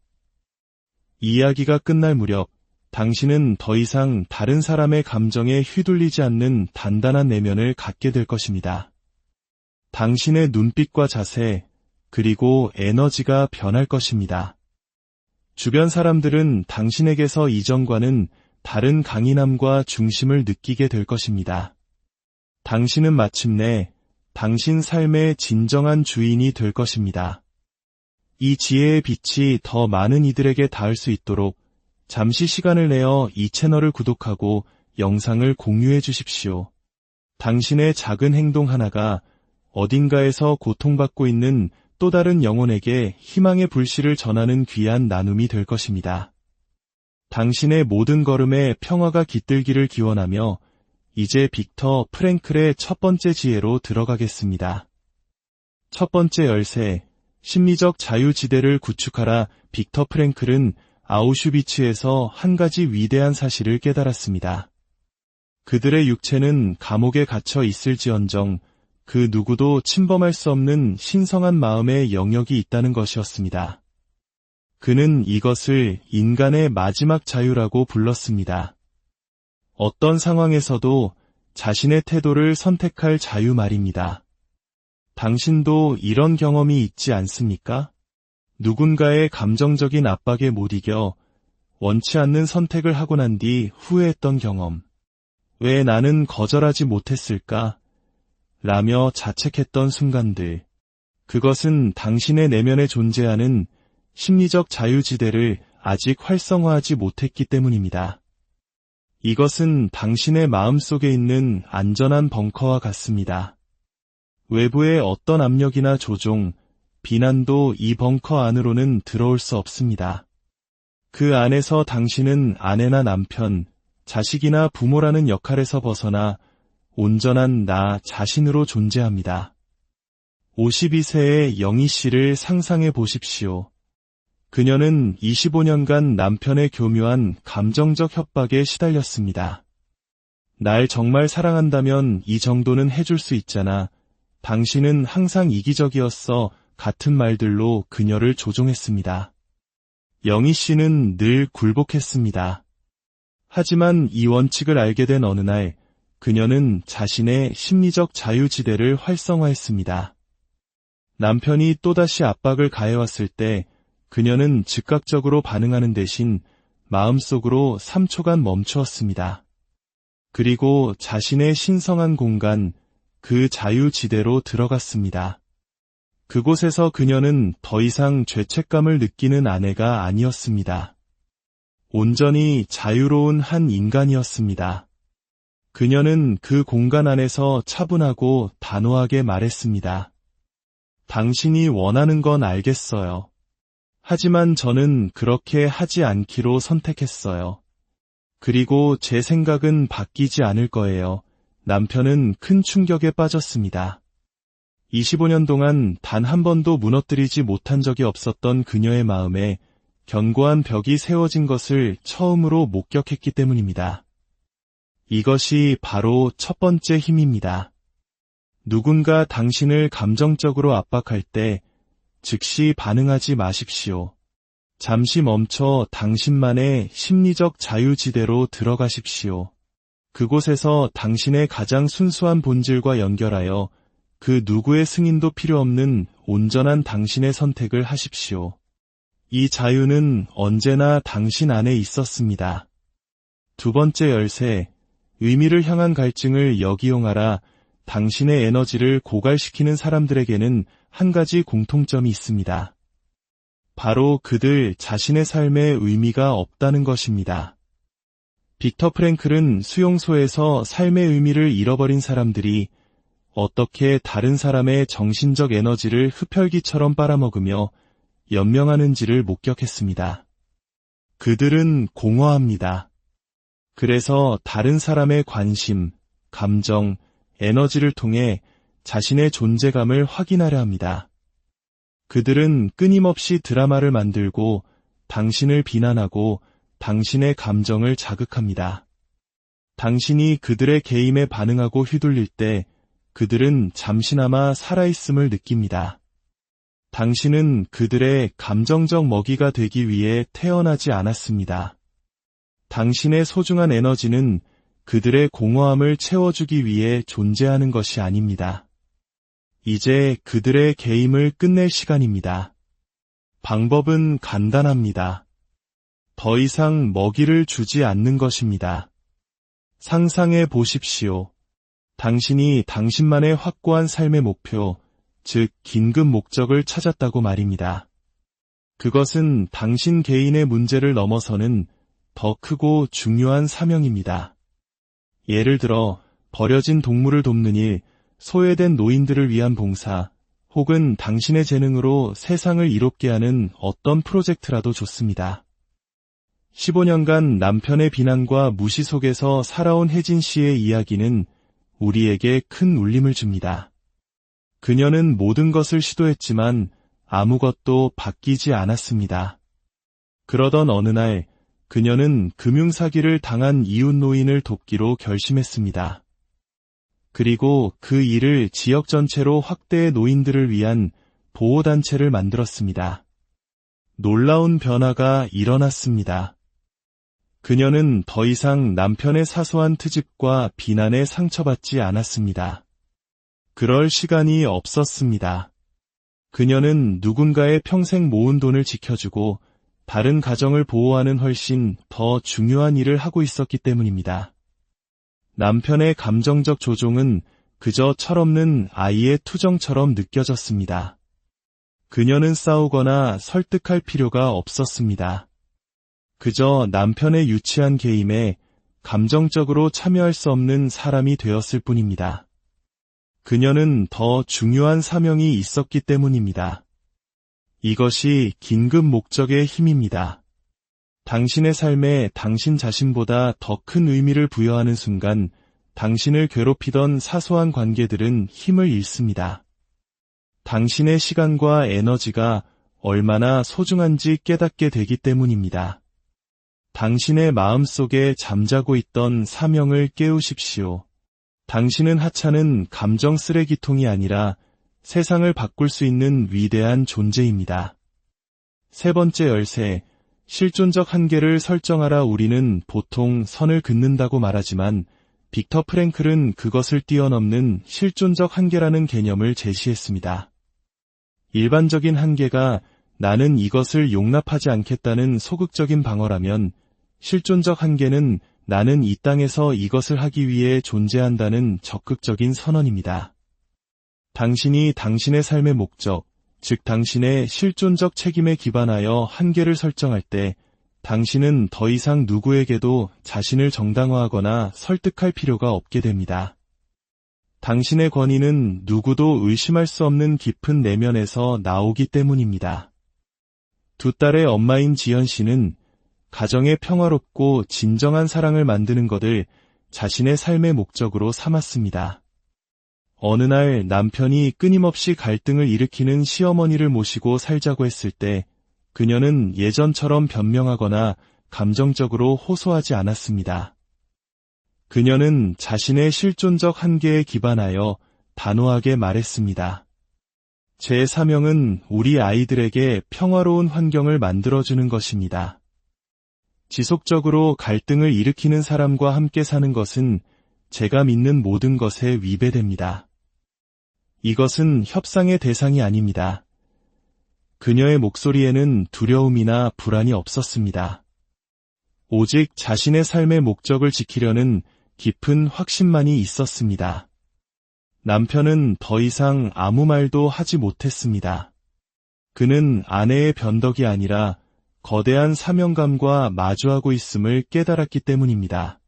이야기가 끝날 무렵 당신은 더 이상 다른 사람의 감정에 휘둘리지 않는 단단한 내면을 갖게 될 것입니다. 당신의 눈빛과 자세, 그리고 에너지가 변할 것입니다. 주변 사람들은 당신에게서 이전과는 다른 강인함과 중심을 느끼게 될 것입니다. 당신은 마침내 당신 삶의 진정한 주인이 될 것입니다. 이 지혜의 빛이 더 많은 이들에게 닿을 수 있도록 잠시 시간을 내어 이 채널을 구독하고 영상을 공유해 주십시오. 당신의 작은 행동 하나가 어딘가에서 고통받고 있는 또 다른 영혼에게 희망의 불씨를 전하는 귀한 나눔이 될 것입니다. 당신의 모든 걸음에 평화가 깃들기를 기원하며 이제 빅터 프랭클의 첫 번째 지혜로 들어가겠습니다. 첫 번째 열쇠, 심리적 자유지대를 구축하라. 빅터 프랭클은 아우슈비츠에서 한 가지 위대한 사실을 깨달았습니다. 그들의 육체는 감옥에 갇혀 있을지언정 그 누구도 침범할 수 없는 신성한 마음의 영역이 있다는 것이었습니다. 그는 이것을 인간의 마지막 자유라고 불렀습니다. 어떤 상황에서도 자신의 태도를 선택할 자유 말입니다. 당신도 이런 경험이 있지 않습니까? 누군가의 감정적인 압박에 못 이겨 원치 않는 선택을 하고 난 뒤 후회했던 경험. 왜 나는 거절하지 못했을까? 라며 자책했던 순간들. 그것은 당신의 내면에 존재하는 심리적 자유지대를 아직 활성화하지 못했기 때문입니다. 이것은 당신의 마음속에 있는 안전한 벙커와 같습니다. 외부의 어떤 압력이나 조종, 비난도 이 벙커 안으로는 들어올 수 없습니다. 그 안에서 당신은 아내나 남편, 자식이나 부모라는 역할에서 벗어나 온전한 나 자신으로 존재합니다. 52세의 영희 씨를 상상해 보십시오. 그녀는 25년간 남편의 교묘한 감정적 협박에 시달렸습니다. 날 정말 사랑한다면 이 정도는 해줄 수 있잖아. 당신은 항상 이기적이었어. 같은 말들로 그녀를 조종했습니다. 영희 씨는 늘 굴복했습니다. 하지만 이 원칙을 알게 된 어느 날, 그녀는 자신의 심리적 자유지대를 활성화했습니다. 남편이 또다시 압박을 가해왔을 때 그녀는 즉각적으로 반응하는 대신 마음속으로 3초간 멈추었습니다. 그리고 자신의 신성한 공간, 그 자유지대로 들어갔습니다. 그곳에서 그녀는 더 이상 죄책감을 느끼는 아내가 아니었습니다. 온전히 자유로운 한 인간이었습니다. 그녀는 그 공간 안에서 차분하고 단호하게 말했습니다. 당신이 원하는 건 알겠어요. 하지만 저는 그렇게 하지 않기로 선택했어요. 그리고 제 생각은 바뀌지 않을 거예요. 남편은 큰 충격에 빠졌습니다. 25년 동안 단 한 번도 무너뜨리지 못한 적이 없었던 그녀의 마음에 견고한 벽이 세워진 것을 처음으로 목격했기 때문입니다. 이것이 바로 첫 번째 힘입니다. 누군가 당신을 감정적으로 압박할 때 즉시 반응하지 마십시오. 잠시 멈춰 당신만의 심리적 자유지대로 들어가십시오. 그곳에서 당신의 가장 순수한 본질과 연결하여 그 누구의 승인도 필요 없는 온전한 당신의 선택을 하십시오. 이 자유는 언제나 당신 안에 있었습니다. 두 번째 열쇠, 의미를 향한 갈증을 역이용하라. 당신의 에너지를 고갈시키는 사람들에게는 한 가지 공통점이 있습니다. 바로 그들 자신의 삶에 의미가 없다는 것입니다. 빅터 프랭클은 수용소에서 삶의 의미를 잃어버린 사람들이 어떻게 다른 사람의 정신적 에너지를 흡혈귀처럼 빨아먹으며 연명하는지를 목격했습니다. 그들은 공허합니다. 그래서 다른 사람의 관심, 감정, 에너지를 통해 자신의 존재감을 확인하려 합니다. 그들은 끊임없이 드라마를 만들고 당신을 비난하고 당신의 감정을 자극합니다. 당신이 그들의 개임에 반응하고 휘둘릴 때 그들은 잠시나마 살아있음을 느낍니다. 당신은 그들의 감정적 먹이가 되기 위해 태어나지 않았습니다. 당신의 소중한 에너지는 그들의 공허함을 채워주기 위해 존재하는 것이 아닙니다. 이제 그들의 개임을 끝낼 시간입니다. 방법은 간단합니다. 더 이상 먹이를 주지 않는 것입니다. 상상해 보십시오. 당신이 당신만의 확고한 삶의 목표, 즉 긴급 목적을 찾았다고 말입니다. 그것은 당신 개인의 문제를 넘어서는 더 크고 중요한 사명입니다. 예를 들어 버려진 동물을 돕는 일, 소외된 노인들을 위한 봉사, 혹은 당신의 재능으로 세상을 이롭게 하는 어떤 프로젝트라도 좋습니다. 15년간 남편의 비난과 무시 속에서 살아온 혜진 씨의 이야기는 우리에게 큰 울림을 줍니다. 그녀는 모든 것을 시도했지만 아무것도 바뀌지 않았습니다. 그러던 어느 날 그녀는 금융사기를 당한 이웃 노인을 돕기로 결심했습니다. 그리고 그 일을 지역 전체로 확대해 노인들을 위한 보호단체를 만들었습니다. 놀라운 변화가 일어났습니다. 그녀는 더 이상 남편의 사소한 트집과 비난에 상처받지 않았습니다. 그럴 시간이 없었습니다. 그녀는 누군가의 평생 모은 돈을 지켜주고 다른 가정을 보호하는 훨씬 더 중요한 일을 하고 있었기 때문입니다. 남편의 감정적 조종은 그저 철없는 아이의 투정처럼 느껴졌습니다. 그녀는 싸우거나 설득할 필요가 없었습니다. 그저 남편의 유치한 개임에 감정적으로 참여할 수 없는 사람이 되었을 뿐입니다. 그녀는 더 중요한 사명이 있었기 때문입니다. 이것이 긴급 목적의 힘입니다. 당신의 삶에 당신 자신보다 더 큰 의미를 부여하는 순간 당신을 괴롭히던 사소한 관계들은 힘을 잃습니다. 당신의 시간과 에너지가 얼마나 소중한지 깨닫게 되기 때문입니다. 당신의 마음속에 잠자고 있던 사명을 깨우십시오. 당신은 하찮은 감정 쓰레기통이 아니라 세상을 바꿀 수 있는 위대한 존재입니다. 세 번째 열쇠, 실존적 한계를 설정하라. 우리는 보통 선을 긋는다고 말하지만 빅터 프랭클은 그것을 뛰어넘는 실존적 한계라는 개념을 제시했습니다. 일반적인 한계가 나는 이것을 용납하지 않겠다는 소극적인 방어라면 실존적 한계는 나는 이 땅에서 이것을 하기 위해 존재한다는 적극적인 선언입니다. 당신이 당신의 삶의 목적, 즉 당신의 실존적 책임에 기반하여 한계를 설정할 때 당신은 더 이상 누구에게도 자신을 정당화하거나 설득할 필요가 없게 됩니다. 당신의 권위는 누구도 의심할 수 없는 깊은 내면에서 나오기 때문입니다. 두 딸의 엄마인 지연 씨는 가정의 평화롭고 진정한 사랑을 만드는 것을 자신의 삶의 목적으로 삼았습니다. 어느 날 남편이 끊임없이 갈등을 일으키는 시어머니를 모시고 살자고 했을 때 그녀는 예전처럼 변명하거나 감정적으로 호소하지 않았습니다. 그녀는 자신의 실존적 한계에 기반하여 단호하게 말했습니다. 제 사명은 우리 아이들에게 평화로운 환경을 만들어주는 것입니다. 지속적으로 갈등을 일으키는 사람과 함께 사는 것은 제가 믿는 모든 것에 위배됩니다. 이것은 협상의 대상이 아닙니다. 그녀의 목소리에는 두려움이나 불안이 없었습니다. 오직 자신의 삶의 목적을 지키려는 깊은 확신만이 있었습니다. 남편은 더 이상 아무 말도 하지 못했습니다. 그는 아내의 변덕이 아니라 거대한 사명감과 마주하고 있음을 깨달았기 때문입니다.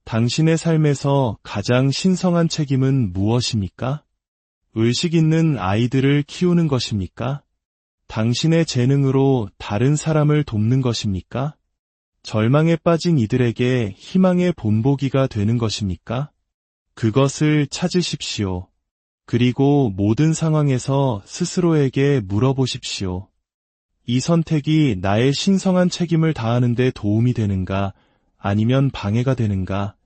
당신의 삶에서 가장 신성한 책임은 무엇입니까? 의식 있는 아이들을 키우는 것입니까? 당신의 재능으로 다른 사람을 돕는 것입니까? 절망에 빠진 이들에게 희망의 본보기가 되는 것입니까? 그것을 찾으십시오. 그리고 모든 상황에서 스스로에게 물어보십시오. 이 선택이 나의 신성한 책임을 다하는 데 도움이 되는가, 아니면 방해가 되는가?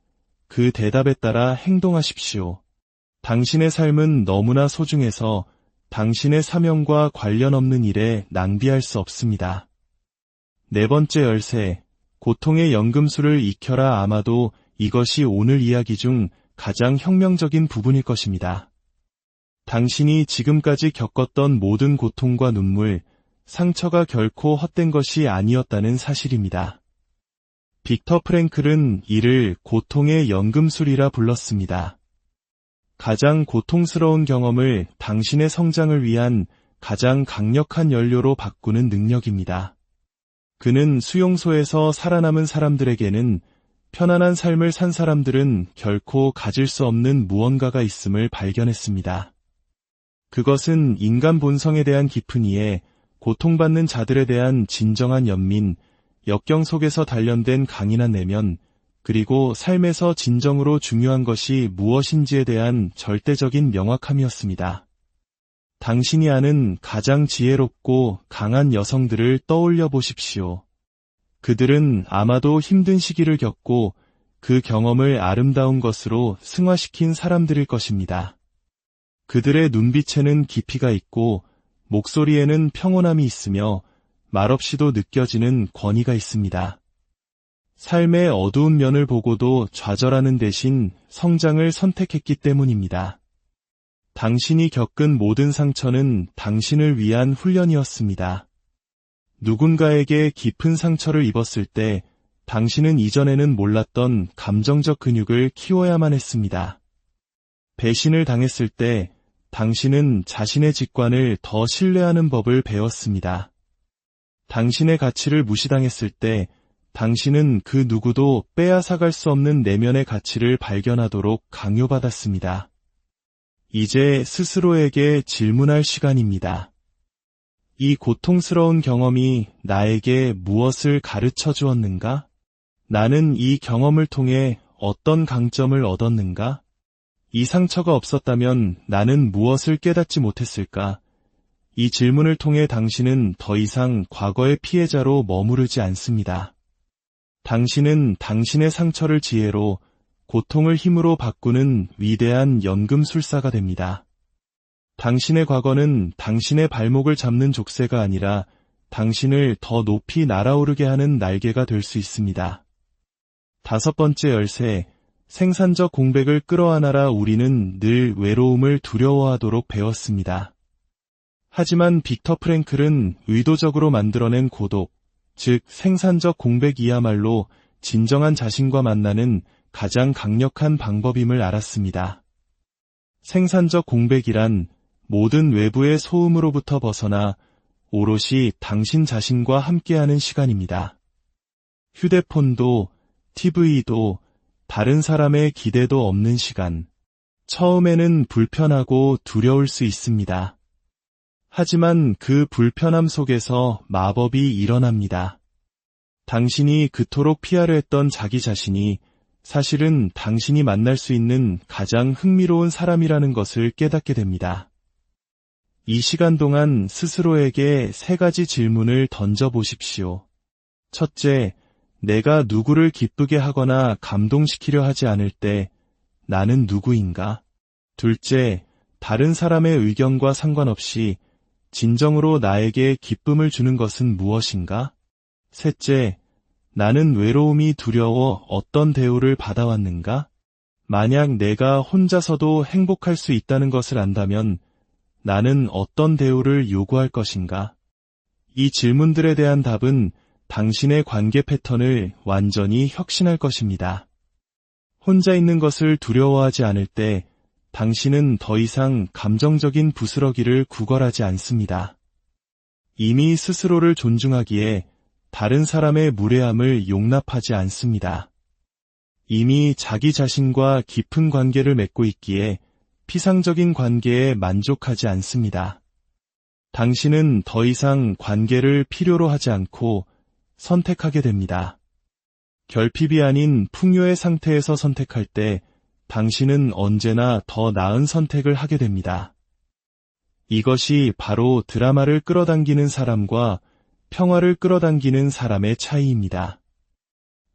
그 대답에 따라 행동하십시오. 당신의 삶은 너무나 소중해서 당신의 사명과 관련 없는 일에 낭비할 수 없습니다. 네 번째 열쇠, 고통의 연금술을 익혀라. 아마도 이것이 오늘 이야기 중 가장 혁명적인 부분일 것입니다. 당신이 지금까지 겪었던 모든 고통과 눈물, 상처가 결코 헛된 것이 아니었다는 사실입니다. 빅터 프랭클은 이를 고통의 연금술이라 불렀습니다. 가장 고통스러운 경험을 당신의 성장을 위한 가장 강력한 연료로 바꾸는 능력입니다. 그는 수용소에서 살아남은 사람들에게는 편안한 삶을 산 사람들은 결코 가질 수 없는 무언가가 있음을 발견했습니다. 그것은 인간 본성에 대한 깊은 이해, 고통받는 자들에 대한 진정한 연민, 역경 속에서 단련된 강인한 내면, 그리고 삶에서 진정으로 중요한 것이 무엇인지에 대한 절대적인 명확함이었습니다. 당신이 아는 가장 지혜롭고 강한 여성들을 떠올려 보십시오. 그들은 아마도 힘든 시기를 겪고 그 경험을 아름다운 것으로 승화시킨 사람들일 것입니다. 그들의 눈빛에는 깊이가 있고 목소리에는 평온함이 있으며 말없이도 느껴지는 권위가 있습니다. 삶의 어두운 면을 보고도 좌절하는 대신 성장을 선택했기 때문입니다. 당신이 겪은 모든 상처는 당신을 위한 훈련이었습니다. 누군가에게 깊은 상처를 입었을 때 당신은 이전에는 몰랐던 감정적 근육을 키워야만 했습니다. 배신을 당했을 때 당신은 자신의 직관을 더 신뢰하는 법을 배웠습니다. 당신의 가치를 무시당했을 때 당신은 그 누구도 빼앗아갈 수 없는 내면의 가치를 발견하도록 강요받았습니다. 이제 스스로에게 질문할 시간입니다. 이 고통스러운 경험이 나에게 무엇을 가르쳐 주었는가? 나는 이 경험을 통해 어떤 강점을 얻었는가? 이 상처가 없었다면 나는 무엇을 깨닫지 못했을까? 이 질문을 통해 당신은 더 이상 과거의 피해자로 머무르지 않습니다. 당신은 당신의 상처를 지혜로, 고통을 힘으로 바꾸는 위대한 연금술사가 됩니다. 당신의 과거는 당신의 발목을 잡는 족쇄가 아니라 당신을 더 높이 날아오르게 하는 날개가 될 수 있습니다. 5번째 열쇠, 생산적 공백을 끌어안아라. 우리는 늘 외로움을 두려워하도록 배웠습니다. 하지만 빅터 프랭클은 의도적으로 만들어낸 고독, 즉 생산적 공백이야말로 진정한 자신과 만나는 가장 강력한 방법임을 알았습니다. 생산적 공백이란 모든 외부의 소음으로부터 벗어나 오롯이 당신 자신과 함께하는 시간입니다. 휴대폰도, TV도, 다른 사람의 기대도 없는 시간. 처음에는 불편하고 두려울 수 있습니다. 하지만 그 불편함 속에서 마법이 일어납니다. 당신이 그토록 피하려 했던 자기 자신이 사실은 당신이 만날 수 있는 가장 흥미로운 사람이라는 것을 깨닫게 됩니다. 이 시간 동안 스스로에게 3가지 질문을 던져보십시오. 첫째, 내가 누구를 기쁘게 하거나 감동시키려 하지 않을 때 나는 누구인가? 둘째, 다른 사람의 의견과 상관없이 진정으로 나에게 기쁨을 주는 것은 무엇인가? 셋째, 나는 외로움이 두려워 어떤 대우를 받아왔는가? 만약 내가 혼자서도 행복할 수 있다는 것을 안다면 나는 어떤 대우를 요구할 것인가? 이 질문들에 대한 답은 당신의 관계 패턴을 완전히 혁신할 것입니다. 혼자 있는 것을 두려워하지 않을 때 당신은 더 이상 감정적인 부스러기를 구걸하지 않습니다. 이미 스스로를 존중하기에 다른 사람의 무례함을 용납하지 않습니다. 이미 자기 자신과 깊은 관계를 맺고 있기에 피상적인 관계에 만족하지 않습니다. 당신은 더 이상 관계를 필요로 하지 않고 선택하게 됩니다. 결핍이 아닌 풍요의 상태에서 선택할 때 당신은 언제나 더 나은 선택을 하게 됩니다. 이것이 바로 드라마를 끌어당기는 사람과 평화를 끌어당기는 사람의 차이입니다.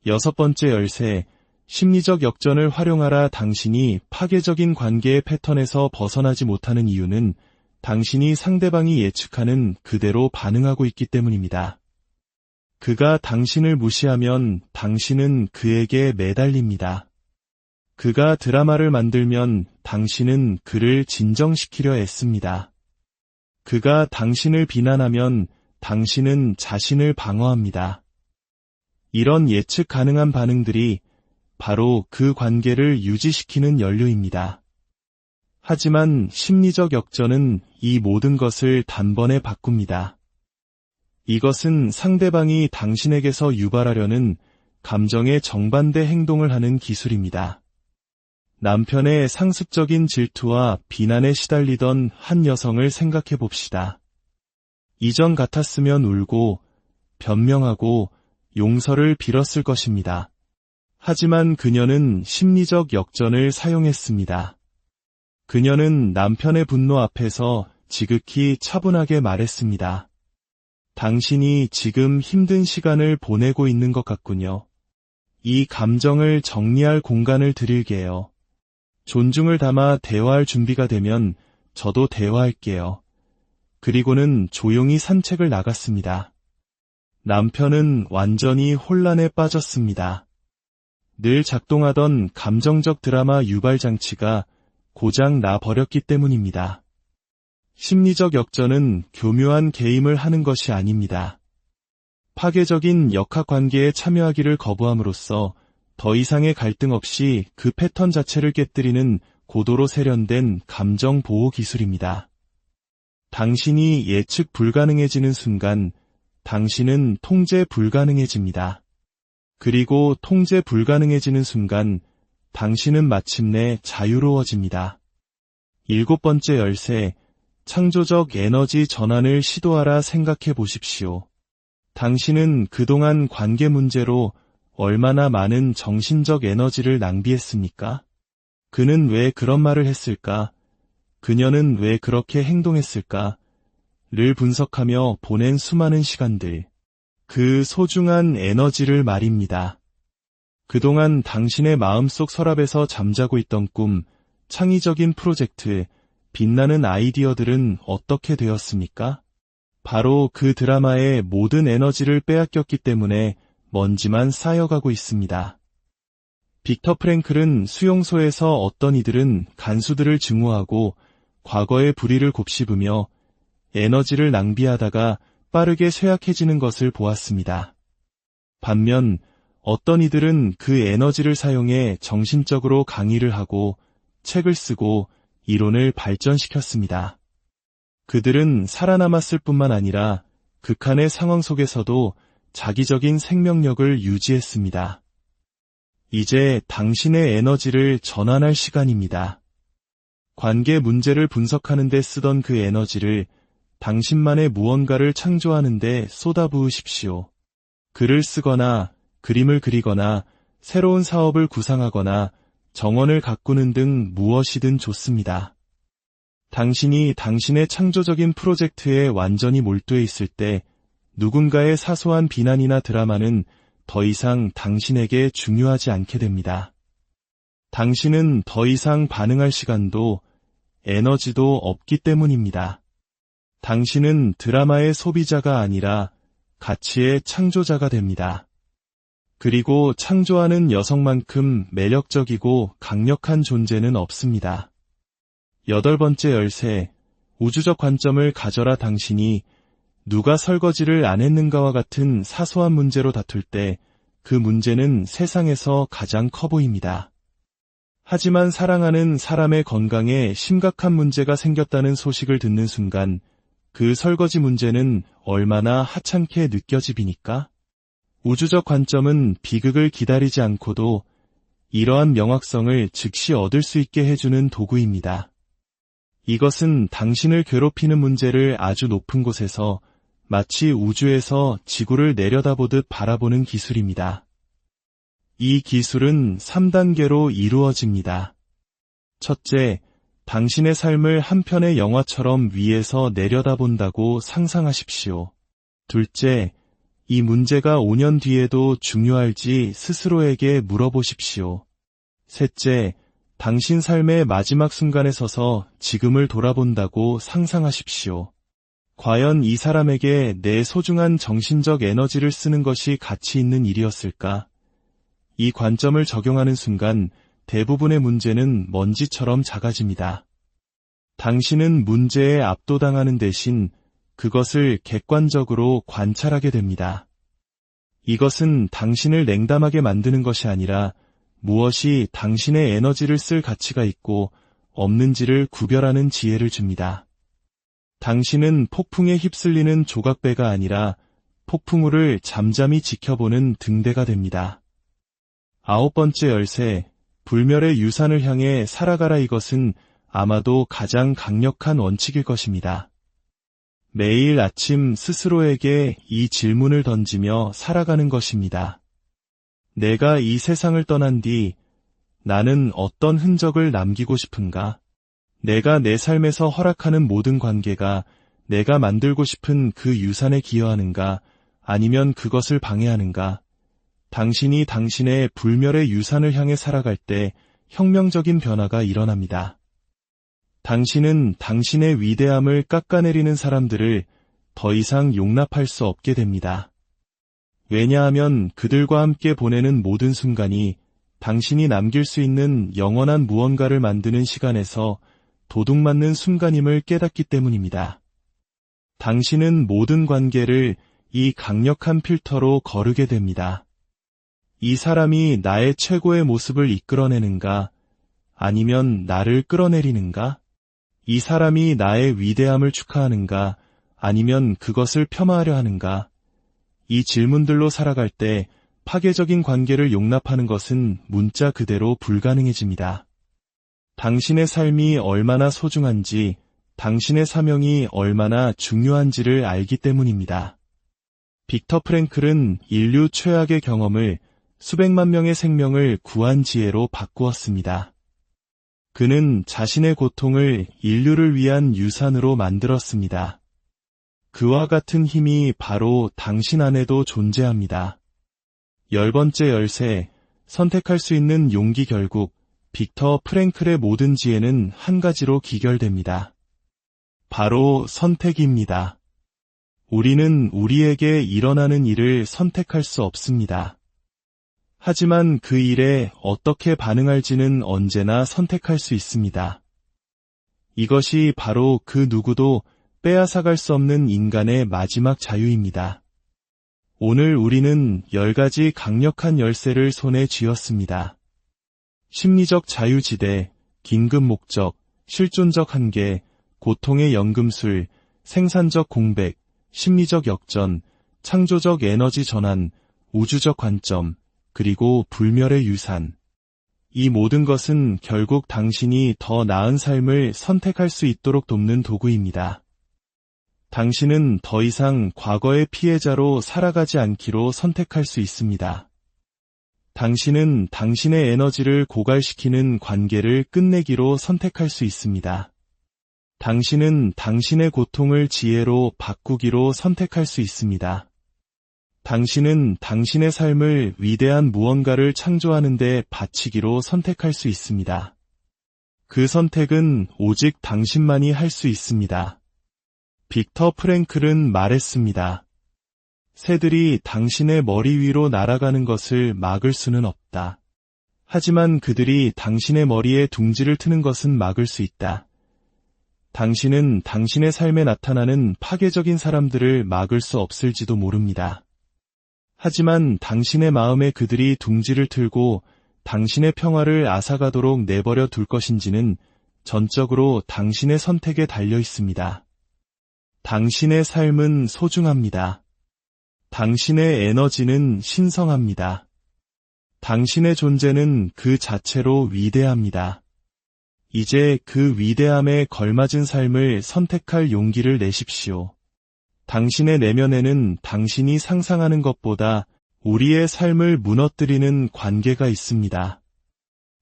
6번째 열쇠, 심리적 역전을 활용하라. 당신이 파괴적인 관계의 패턴에서 벗어나지 못하는 이유는 당신이 상대방이 예측하는 그대로 반응하고 있기 때문입니다. 그가 당신을 무시하면 당신은 그에게 매달립니다. 그가 드라마를 만들면 당신은 그를 진정시키려 애씁니다. 그가 당신을 비난하면 당신은 자신을 방어합니다. 이런 예측 가능한 반응들이 바로 그 관계를 유지시키는 연료입니다. 하지만 심리적 역전은 이 모든 것을 단번에 바꿉니다. 이것은 상대방이 당신에게서 유발하려는 감정의 정반대 행동을 하는 기술입니다. 남편의 상습적인 질투와 비난에 시달리던 한 여성을 생각해 봅시다. 이전 같았으면 울고 변명하고 용서를 빌었을 것입니다. 하지만 그녀는 심리적 역전을 사용했습니다. 그녀는 남편의 분노 앞에서 지극히 차분하게 말했습니다. 당신이 지금 힘든 시간을 보내고 있는 것 같군요. 이 감정을 정리할 공간을 드릴게요. 존중을 담아 대화할 준비가 되면 저도 대화할게요. 그리고는 조용히 산책을 나갔습니다. 남편은 완전히 혼란에 빠졌습니다. 늘 작동하던 감정적 드라마 유발 장치가 고장 나 버렸기 때문입니다. 심리적 역전은 교묘한 게임을 하는 것이 아닙니다. 파괴적인 역학관계에 참여하기를 거부함으로써 더 이상의 갈등 없이 그 패턴 자체를 깨뜨리는 고도로 세련된 감정 보호 기술입니다. 당신이 예측 불가능해지는 순간 당신은 통제 불가능해집니다. 그리고 통제 불가능해지는 순간 당신은 마침내 자유로워집니다. 7번째 열쇠, 창조적 에너지 전환을 시도하라 생각해 보십시오. 당신은 그동안 관계 문제로 얼마나 많은 정신적 에너지를 낭비했습니까? 그는 왜 그런 말을 했을까? 그녀는 왜 그렇게 행동했을까? 를 분석하며 보낸 수많은 시간들. 그 소중한 에너지를 말입니다. 그동안 당신의 마음속 서랍에서 잠자고 있던 꿈, 창의적인 프로젝트, 빛나는 아이디어들은 어떻게 되었습니까? 바로 그 드라마의 모든 에너지를 빼앗겼기 때문에 먼지만 쌓여가고 있습니다. 빅터 프랭클은 수용소에서 어떤 이들은 간수들을 증오하고 과거의 불의를 곱씹으며 에너지를 낭비하다가 빠르게 쇠약해지는 것을 보았습니다. 반면 어떤 이들은 그 에너지를 사용해 정신적으로 강의를 하고 책을 쓰고 이론을 발전시켰습니다. 그들은 살아남았을 뿐만 아니라 극한의 상황 속에서도 자기적인 생명력을 유지했습니다. 이제 당신의 에너지를 전환할 시간입니다. 관계 문제를 분석하는 데 쓰던 그 에너지를 당신만의 무언가를 창조하는 데 쏟아부으십시오. 글을 쓰거나 그림을 그리거나 새로운 사업을 구상하거나 정원을 가꾸는 등 무엇이든 좋습니다. 당신이 당신의 창조적인 프로젝트에 완전히 몰두해 있을 때 누군가의 사소한 비난이나 드라마는 더 이상 당신에게 중요하지 않게 됩니다. 당신은 더 이상 반응할 시간도 에너지도 없기 때문입니다. 당신은 드라마의 소비자가 아니라 가치의 창조자가 됩니다. 그리고 창조하는 여성만큼 매력적이고 강력한 존재는 없습니다. 8번째 열쇠, 우주적 관점을 가져라. 당신이 누가 설거지를 안 했는가와 같은 사소한 문제로 다툴 때 그 문제는 세상에서 가장 커 보입니다. 하지만 사랑하는 사람의 건강에 심각한 문제가 생겼다는 소식을 듣는 순간 그 설거지 문제는 얼마나 하찮게 느껴집니까? 우주적 관점은 비극을 기다리지 않고도 이러한 명확성을 즉시 얻을 수 있게 해주는 도구입니다. 이것은 당신을 괴롭히는 문제를 아주 높은 곳에서 마치 우주에서 지구를 내려다보듯 바라보는 기술입니다. 이 기술은 3단계로 이루어집니다. 첫째, 당신의 삶을 한 편의 영화처럼 위에서 내려다본다고 상상하십시오. 둘째, 이 문제가 5년 뒤에도 중요할지 스스로에게 물어보십시오. 셋째, 당신 삶의 마지막 순간에 서서 지금을 돌아본다고 상상하십시오. 과연 이 사람에게 내 소중한 정신적 에너지를 쓰는 것이 가치 있는 일이었을까? 이 관점을 적용하는 순간 대부분의 문제는 먼지처럼 작아집니다. 당신은 문제에 압도당하는 대신 그것을 객관적으로 관찰하게 됩니다. 이것은 당신을 냉담하게 만드는 것이 아니라 무엇이 당신의 에너지를 쓸 가치가 있고 없는지를 구별하는 지혜를 줍니다. 당신은 폭풍에 휩쓸리는 조각배가 아니라 폭풍우를 잠잠히 지켜보는 등대가 됩니다. 9번째 열쇠, 불멸의 유산을 향해 살아가라. 이것은 아마도 가장 강력한 원칙일 것입니다. 매일 아침 스스로에게 이 질문을 던지며 살아가는 것입니다. 내가 이 세상을 떠난 뒤 나는 어떤 흔적을 남기고 싶은가? 내가 내 삶에서 허락하는 모든 관계가 내가 만들고 싶은 그 유산에 기여하는가? 아니면 그것을 방해하는가? 당신이 당신의 불멸의 유산을 향해 살아갈 때 혁명적인 변화가 일어납니다. 당신은 당신의 위대함을 깎아내리는 사람들을 더 이상 용납할 수 없게 됩니다. 왜냐하면 그들과 함께 보내는 모든 순간이 당신이 남길 수 있는 영원한 무언가를 만드는 시간에서 도둑맞는 순간임을 깨닫기 때문입니다. 당신은 모든 관계를 이 강력한 필터로 거르게 됩니다. 이 사람이 나의 최고의 모습을 이끌어내는가? 아니면 나를 끌어내리는가? 이 사람이 나의 위대함을 축하하는가? 아니면 그것을 폄하하려 하는가? 이 질문들로 살아갈 때 파괴적인 관계를 용납하는 것은 문자 그대로 불가능해집니다. 당신의 삶이 얼마나 소중한지 당신의 사명이 얼마나 중요한지를 알기 때문입니다. 빅터 프랭클은 인류 최악의 경험을 수백만 명의 생명을 구한 지혜로 바꾸었습니다. 그는 자신의 고통을 인류를 위한 유산으로 만들었습니다. 그와 같은 힘이 바로 당신 안에도 존재합니다. 10번째 열쇠, 선택할 수 있는 용기. 결국 빅터 프랭클의 모든 지혜는 한 가지로 기결됩니다. 바로 선택입니다. 우리는 우리에게 일어나는 일을 선택할 수 없습니다. 하지만 그 일에 어떻게 반응할지는 언제나 선택할 수 있습니다. 이것이 바로 그 누구도 빼앗아갈 수 없는 인간의 마지막 자유입니다. 오늘 우리는 10가지 강력한 열쇠를 손에 쥐었습니다. 심리적 자유지대, 긴급 목적, 실존적 한계, 고통의 연금술, 생산적 공백, 심리적 역전, 창조적 에너지 전환, 우주적 관점, 그리고 불멸의 유산. 이 모든 것은 결국 당신이 더 나은 삶을 선택할 수 있도록 돕는 도구입니다. 당신은 더 이상 과거의 피해자로 살아가지 않기로 선택할 수 있습니다. 당신은 당신의 에너지를 고갈시키는 관계를 끝내기로 선택할 수 있습니다. 당신은 당신의 고통을 지혜로 바꾸기로 선택할 수 있습니다. 당신은 당신의 삶을 위대한 무언가를 창조하는 데 바치기로 선택할 수 있습니다. 그 선택은 오직 당신만이 할 수 있습니다. 빅터 프랭클은 말했습니다. 새들이 당신의 머리 위로 날아가는 것을 막을 수는 없다. 하지만 그들이 당신의 머리에 둥지를 트는 것은 막을 수 있다. 당신은 당신의 삶에 나타나는 파괴적인 사람들을 막을 수 없을지도 모릅니다. 하지만 당신의 마음에 그들이 둥지를 틀고 당신의 평화를 앗아가도록 내버려 둘 것인지는 전적으로 당신의 선택에 달려 있습니다. 당신의 삶은 소중합니다. 당신의 에너지는 신성합니다. 당신의 존재는 그 자체로 위대합니다. 이제 그 위대함에 걸맞은 삶을 선택할 용기를 내십시오. 당신의 내면에는 당신이 상상하는 것보다 우리의 삶을 무너뜨리는 관계가 있습니다.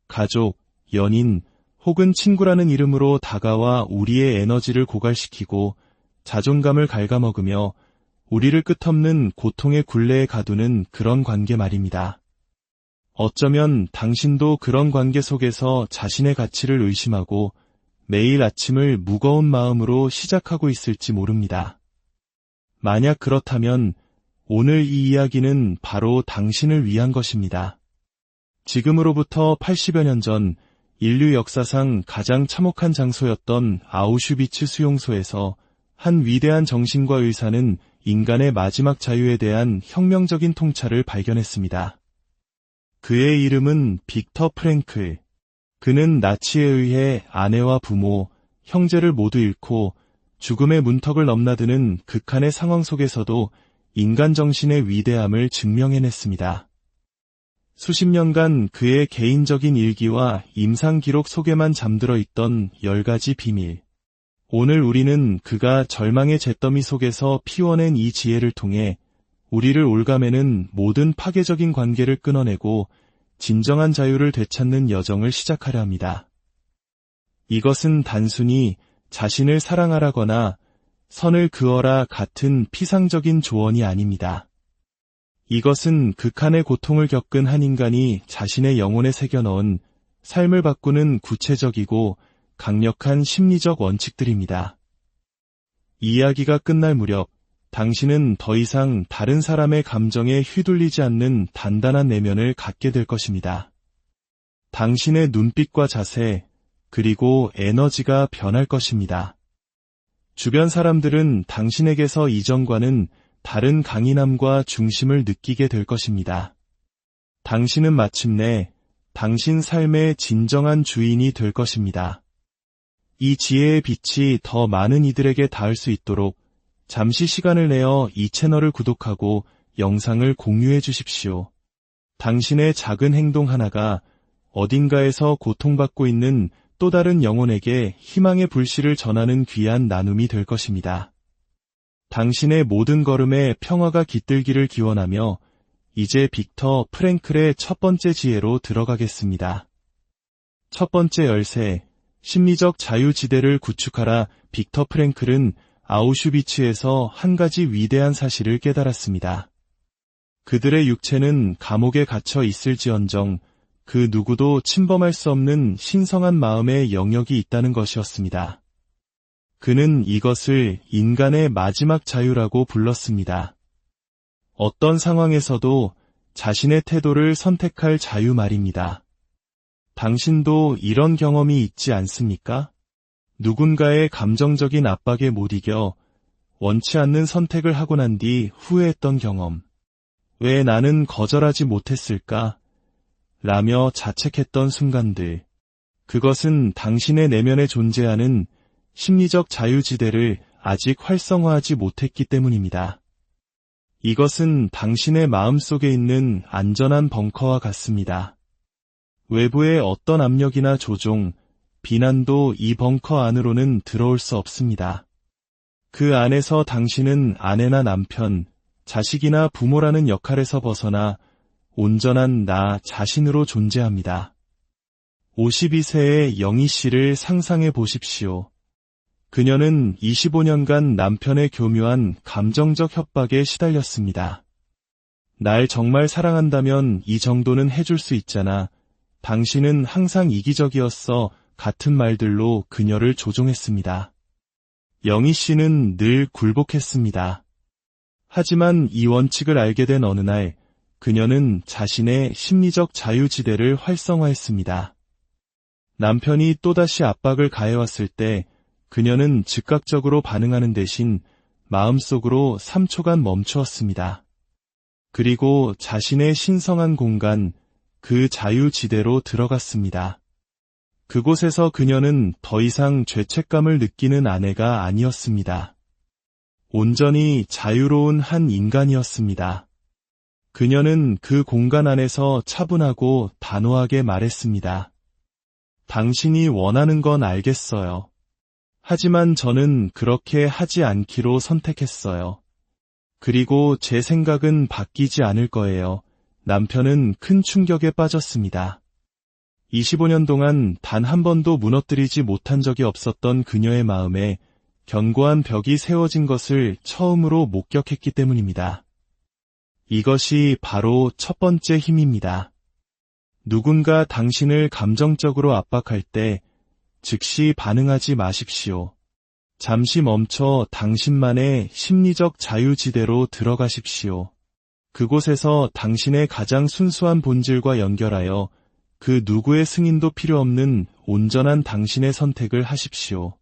가족, 연인, 혹은 친구라는 이름으로 다가와 우리의 에너지를 고갈시키고 자존감을 갉아먹으며 우리를 끝없는 고통의 굴레에 가두는 그런 관계 말입니다. 어쩌면 당신도 그런 관계 속에서 자신의 가치를 의심하고 매일 아침을 무거운 마음으로 시작하고 있을지 모릅니다. 만약 그렇다면 오늘 이 이야기는 바로 당신을 위한 것입니다. 지금으로부터 80여 년 전 인류 역사상 가장 참혹한 장소였던 아우슈비츠 수용소에서 한 위대한 정신과 의사는 인간의 마지막 자유에 대한 혁명적인 통찰을 발견했습니다. 그의 이름은 빅터 프랭클. 그는 나치에 의해 아내와 부모, 형제를 모두 잃고 죽음의 문턱을 넘나드는 극한의 상황 속에서도 인간 정신의 위대함을 증명해냈습니다. 수십 년간 그의 개인적인 일기와 임상 기록 속에만 잠들어 있던 10가지 비밀. 오늘 우리는 그가 절망의 잿더미 속에서 피워낸 이 지혜를 통해 우리를 올가매는 모든 파괴적인 관계를 끊어내고 진정한 자유를 되찾는 여정을 시작하려 합니다. 이것은 단순히 자신을 사랑하라거나 선을 그어라 같은 피상적인 조언이 아닙니다. 이것은 극한의 고통을 겪은 한 인간이 자신의 영혼에 새겨넣은 삶을 바꾸는 구체적이고 강력한 심리적 원칙들입니다. 이야기가 끝날 무렵 당신은 더 이상 다른 사람의 감정에 휘둘리지 않는 단단한 내면을 갖게 될 것입니다. 당신의 눈빛과 자세, 그리고 에너지가 변할 것입니다. 주변 사람들은 당신에게서 이전과는 다른 강인함과 중심을 느끼게 될 것입니다. 당신은 마침내 당신 삶의 진정한 주인이 될 것입니다. 이 지혜의 빛이 더 많은 이들에게 닿을 수 있도록 잠시 시간을 내어 이 채널을 구독하고 영상을 공유해 주십시오. 당신의 작은 행동 하나가 어딘가에서 고통받고 있는 또 다른 영혼에게 희망의 불씨를 전하는 귀한 나눔이 될 것입니다. 당신의 모든 걸음에 평화가 깃들기를 기원하며 이제 빅터 프랭클의 첫 번째 지혜로 들어가겠습니다. 첫 번째 열쇠, 심리적 자유지대를 구축하라. 빅터 프랭클은 아우슈비츠에서 한 가지 위대한 사실을 깨달았습니다. 그들의 육체는 감옥에 갇혀 있을지언정 그 누구도 침범할 수 없는 신성한 마음의 영역이 있다는 것이었습니다. 그는 이것을 인간의 마지막 자유라고 불렀습니다. 어떤 상황에서도 자신의 태도를 선택할 자유 말입니다. 당신도 이런 경험이 있지 않습니까? 누군가의 감정적인 압박에 못 이겨 원치 않는 선택을 하고 난 뒤 후회했던 경험. 왜 나는 거절하지 못했을까? 라며 자책했던 순간들. 그것은 당신의 내면에 존재하는 심리적 자유지대를 아직 활성화하지 못했기 때문입니다. 이것은 당신의 마음속에 있는 안전한 벙커와 같습니다. 외부의 어떤 압력이나 조종, 비난도 이 벙커 안으로는 들어올 수 없습니다. 그 안에서 당신은 아내나 남편, 자식이나 부모라는 역할에서 벗어나 온전한 나 자신으로 존재합니다. 52세의 영희 씨를 상상해 보십시오. 그녀는 25년간 남편의 교묘한 감정적 협박에 시달렸습니다. 날 정말 사랑한다면 이 정도는 해줄 수 있잖아. 당신은 항상 이기적이었어. 같은 말들로 그녀를 조종했습니다. 영희 씨는 늘 굴복했습니다. 하지만 이 원칙을 알게 된 어느 날, 그녀는 자신의 심리적 자유지대를 활성화했습니다. 남편이 또다시 압박을 가해왔을 때 그녀는 즉각적으로 반응하는 대신 마음속으로 3초간 멈추었습니다. 그리고 자신의 신성한 공간, 그 자유지대로 들어갔습니다. 그곳에서 그녀는 더 이상 죄책감을 느끼는 아내가 아니었습니다. 온전히 자유로운 한 인간이었습니다. 그녀는 그 공간 안에서 차분하고 단호하게 말했습니다. 당신이 원하는 건 알겠어요. 하지만 저는 그렇게 하지 않기로 선택했어요. 그리고 제 생각은 바뀌지 않을 거예요. 남편은 큰 충격에 빠졌습니다. 25년 동안 단 한 번도 무너뜨리지 못한 적이 없었던 그녀의 마음에 견고한 벽이 세워진 것을 처음으로 목격했기 때문입니다. 이것이 바로 첫 번째 힘입니다. 누군가 당신을 감정적으로 압박할 때 즉시 반응하지 마십시오. 잠시 멈춰 당신만의 심리적 자유지대로 들어가십시오. 그곳에서 당신의 가장 순수한 본질과 연결하여 그 누구의 승인도 필요 없는 온전한 당신의 선택을 하십시오.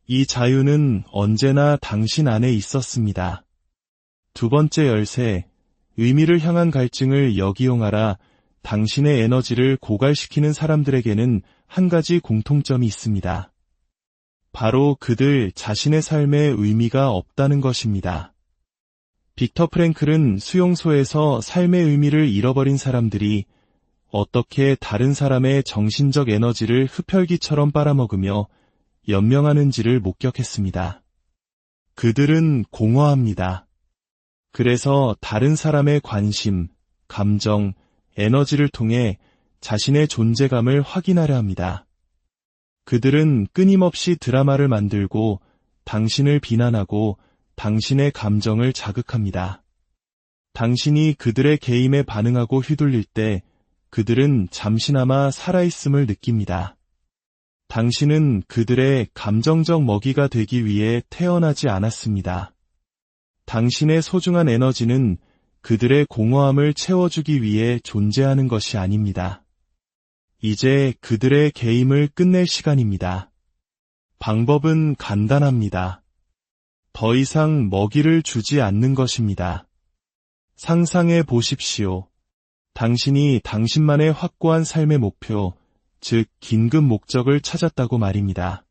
이 자유는 언제나 당신 안에 있었습니다. 두 번째 열쇠, 의미를 향한 갈증을 역이용하라. 당신의 에너지를 고갈시키는 사람들에게는 한 가지 공통점이 있습니다. 바로 그들 자신의 삶에 의미가 없다는 것입니다. 빅터 프랭클은 수용소에서 삶의 의미를 잃어버린 사람들이 어떻게 다른 사람의 정신적 에너지를 흡혈귀처럼 빨아먹으며 연명하는지를 목격했습니다. 그들은 공허합니다. 그래서 다른 사람의 관심, 감정, 에너지를 통해 자신의 존재감을 확인하려 합니다. 그들은 끊임없이 드라마를 만들고 당신을 비난하고 당신의 감정을 자극합니다. 당신이 그들의 개임에 반응하고 휘둘릴 때 그들은 잠시나마 살아있음을 느낍니다. 당신은 그들의 감정적 먹이가 되기 위해 태어나지 않았습니다. 당신의 소중한 에너지는 그들의 공허함을 채워주기 위해 존재하는 것이 아닙니다. 이제 그들의 개임을 끝낼 시간입니다. 방법은 간단합니다. 더 이상 먹이를 주지 않는 것입니다. 상상해 보십시오. 당신이 당신만의 확고한 삶의 목표, 즉 긴급 목적을 찾았다고 말입니다.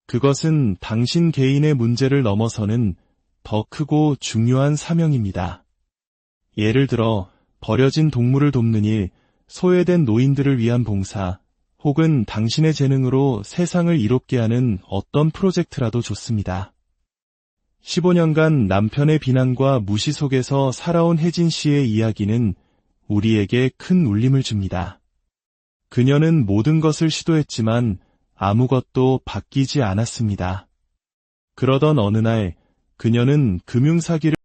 그것은 당신 개인의 문제를 넘어서는 더 크고 중요한 사명입니다. 예를 들어 버려진 동물을 돕는 일, 소외된 노인들을 위한 봉사, 혹은 당신의 재능으로 세상을 이롭게 하는 어떤 프로젝트라도 좋습니다. 15년간 남편의 비난과 무시 속에서 살아온 혜진 씨의 이야기는 우리에게 큰 울림을 줍니다. 그녀는 모든 것을 시도했지만 아무것도 바뀌지 않았습니다. 그러던 어느 날 그녀는 금융사기를